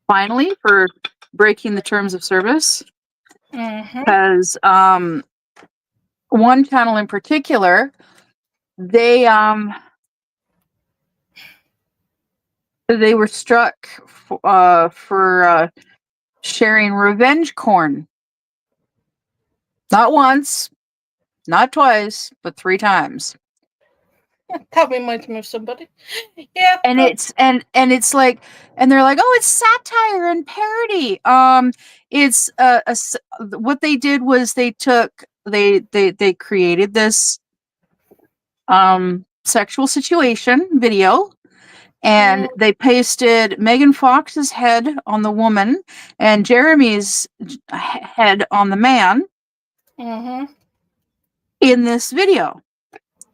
Finally, for breaking the terms of service, because one channel in particular, they were struck for sharing revenge porn. Not once, not twice, but 3 times. That reminds me of somebody. Yeah. And it's and it's like, and they're like, oh, it's satire and parody. It's what they did was they created this sexual situation video, and they pasted Megan Fox's head on the woman and Jeremy's head on the man in this video,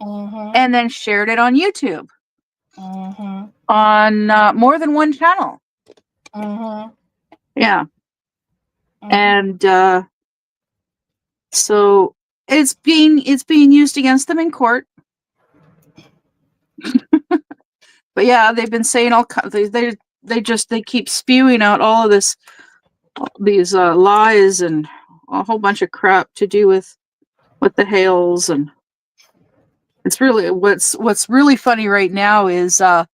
and then shared it on YouTube on more than one channel. Yeah. And so it's being used against them in court. But yeah, they've been saying they keep spewing out all of these lies and a whole bunch of crap to do with the Hales. And it's really what's really funny right now is the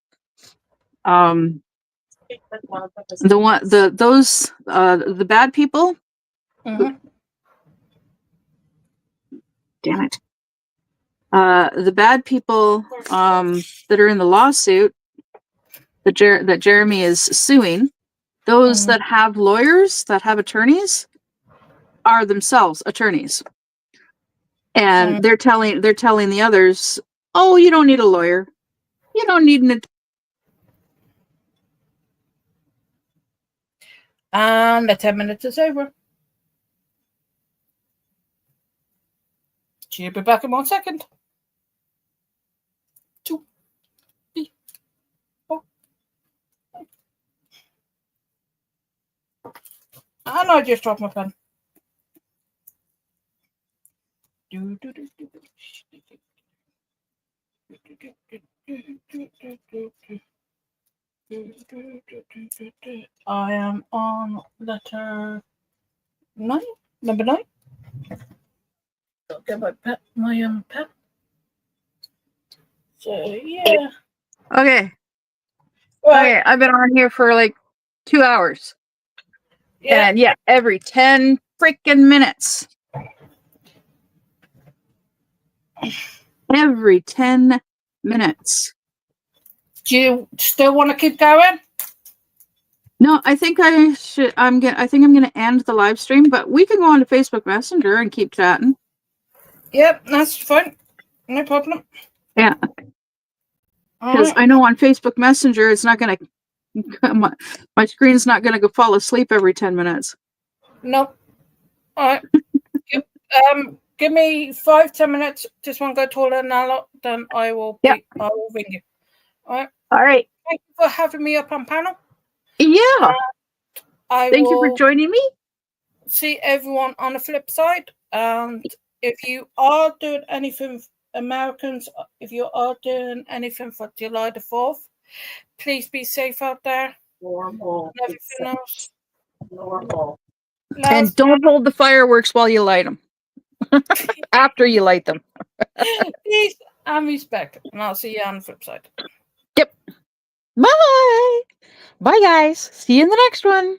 bad people. Damn it. The bad people that are in the lawsuit that Jeremy is suing, those that have lawyers, that have attorneys, are themselves attorneys, and they're telling the others, "Oh, you don't need a lawyer. You don't need an." And the 10 minutes is over. She'll be back in 1 second. 2, 3, 4. And I just dropped my pen. I am on letter 9, number 9. I'll get my pen. So yeah. Okay. Right. Okay, I've been on here for like 2 hours. Yeah. And yeah, every 10 freaking minutes. Every 10 minutes. Do you still want to keep going? No, I think I should. I think I'm gonna end the live stream, but we can go on to Facebook Messenger and keep chatting. Yep, that's fine. No problem. Yeah. Because I know on Facebook Messenger, it's not gonna. My screen's not gonna go fall asleep every 10 minutes. Nope. All right. Give me 5-10 minutes. Just want to go toilet now. Then I will. I will ring you. All right. All right. Thank you for having me up on panel. Yeah. Thank you for joining me. See everyone on the flip side. And if you are doing anything, Americans, if you are doing anything for July the 4th, please be safe out there. Normal. And everything else. Normal. And don't hold the fireworks while you light them. After you light them. Peace and respect. And I'll see you on the flip side. Yep. Bye. Bye, guys. See you in the next one.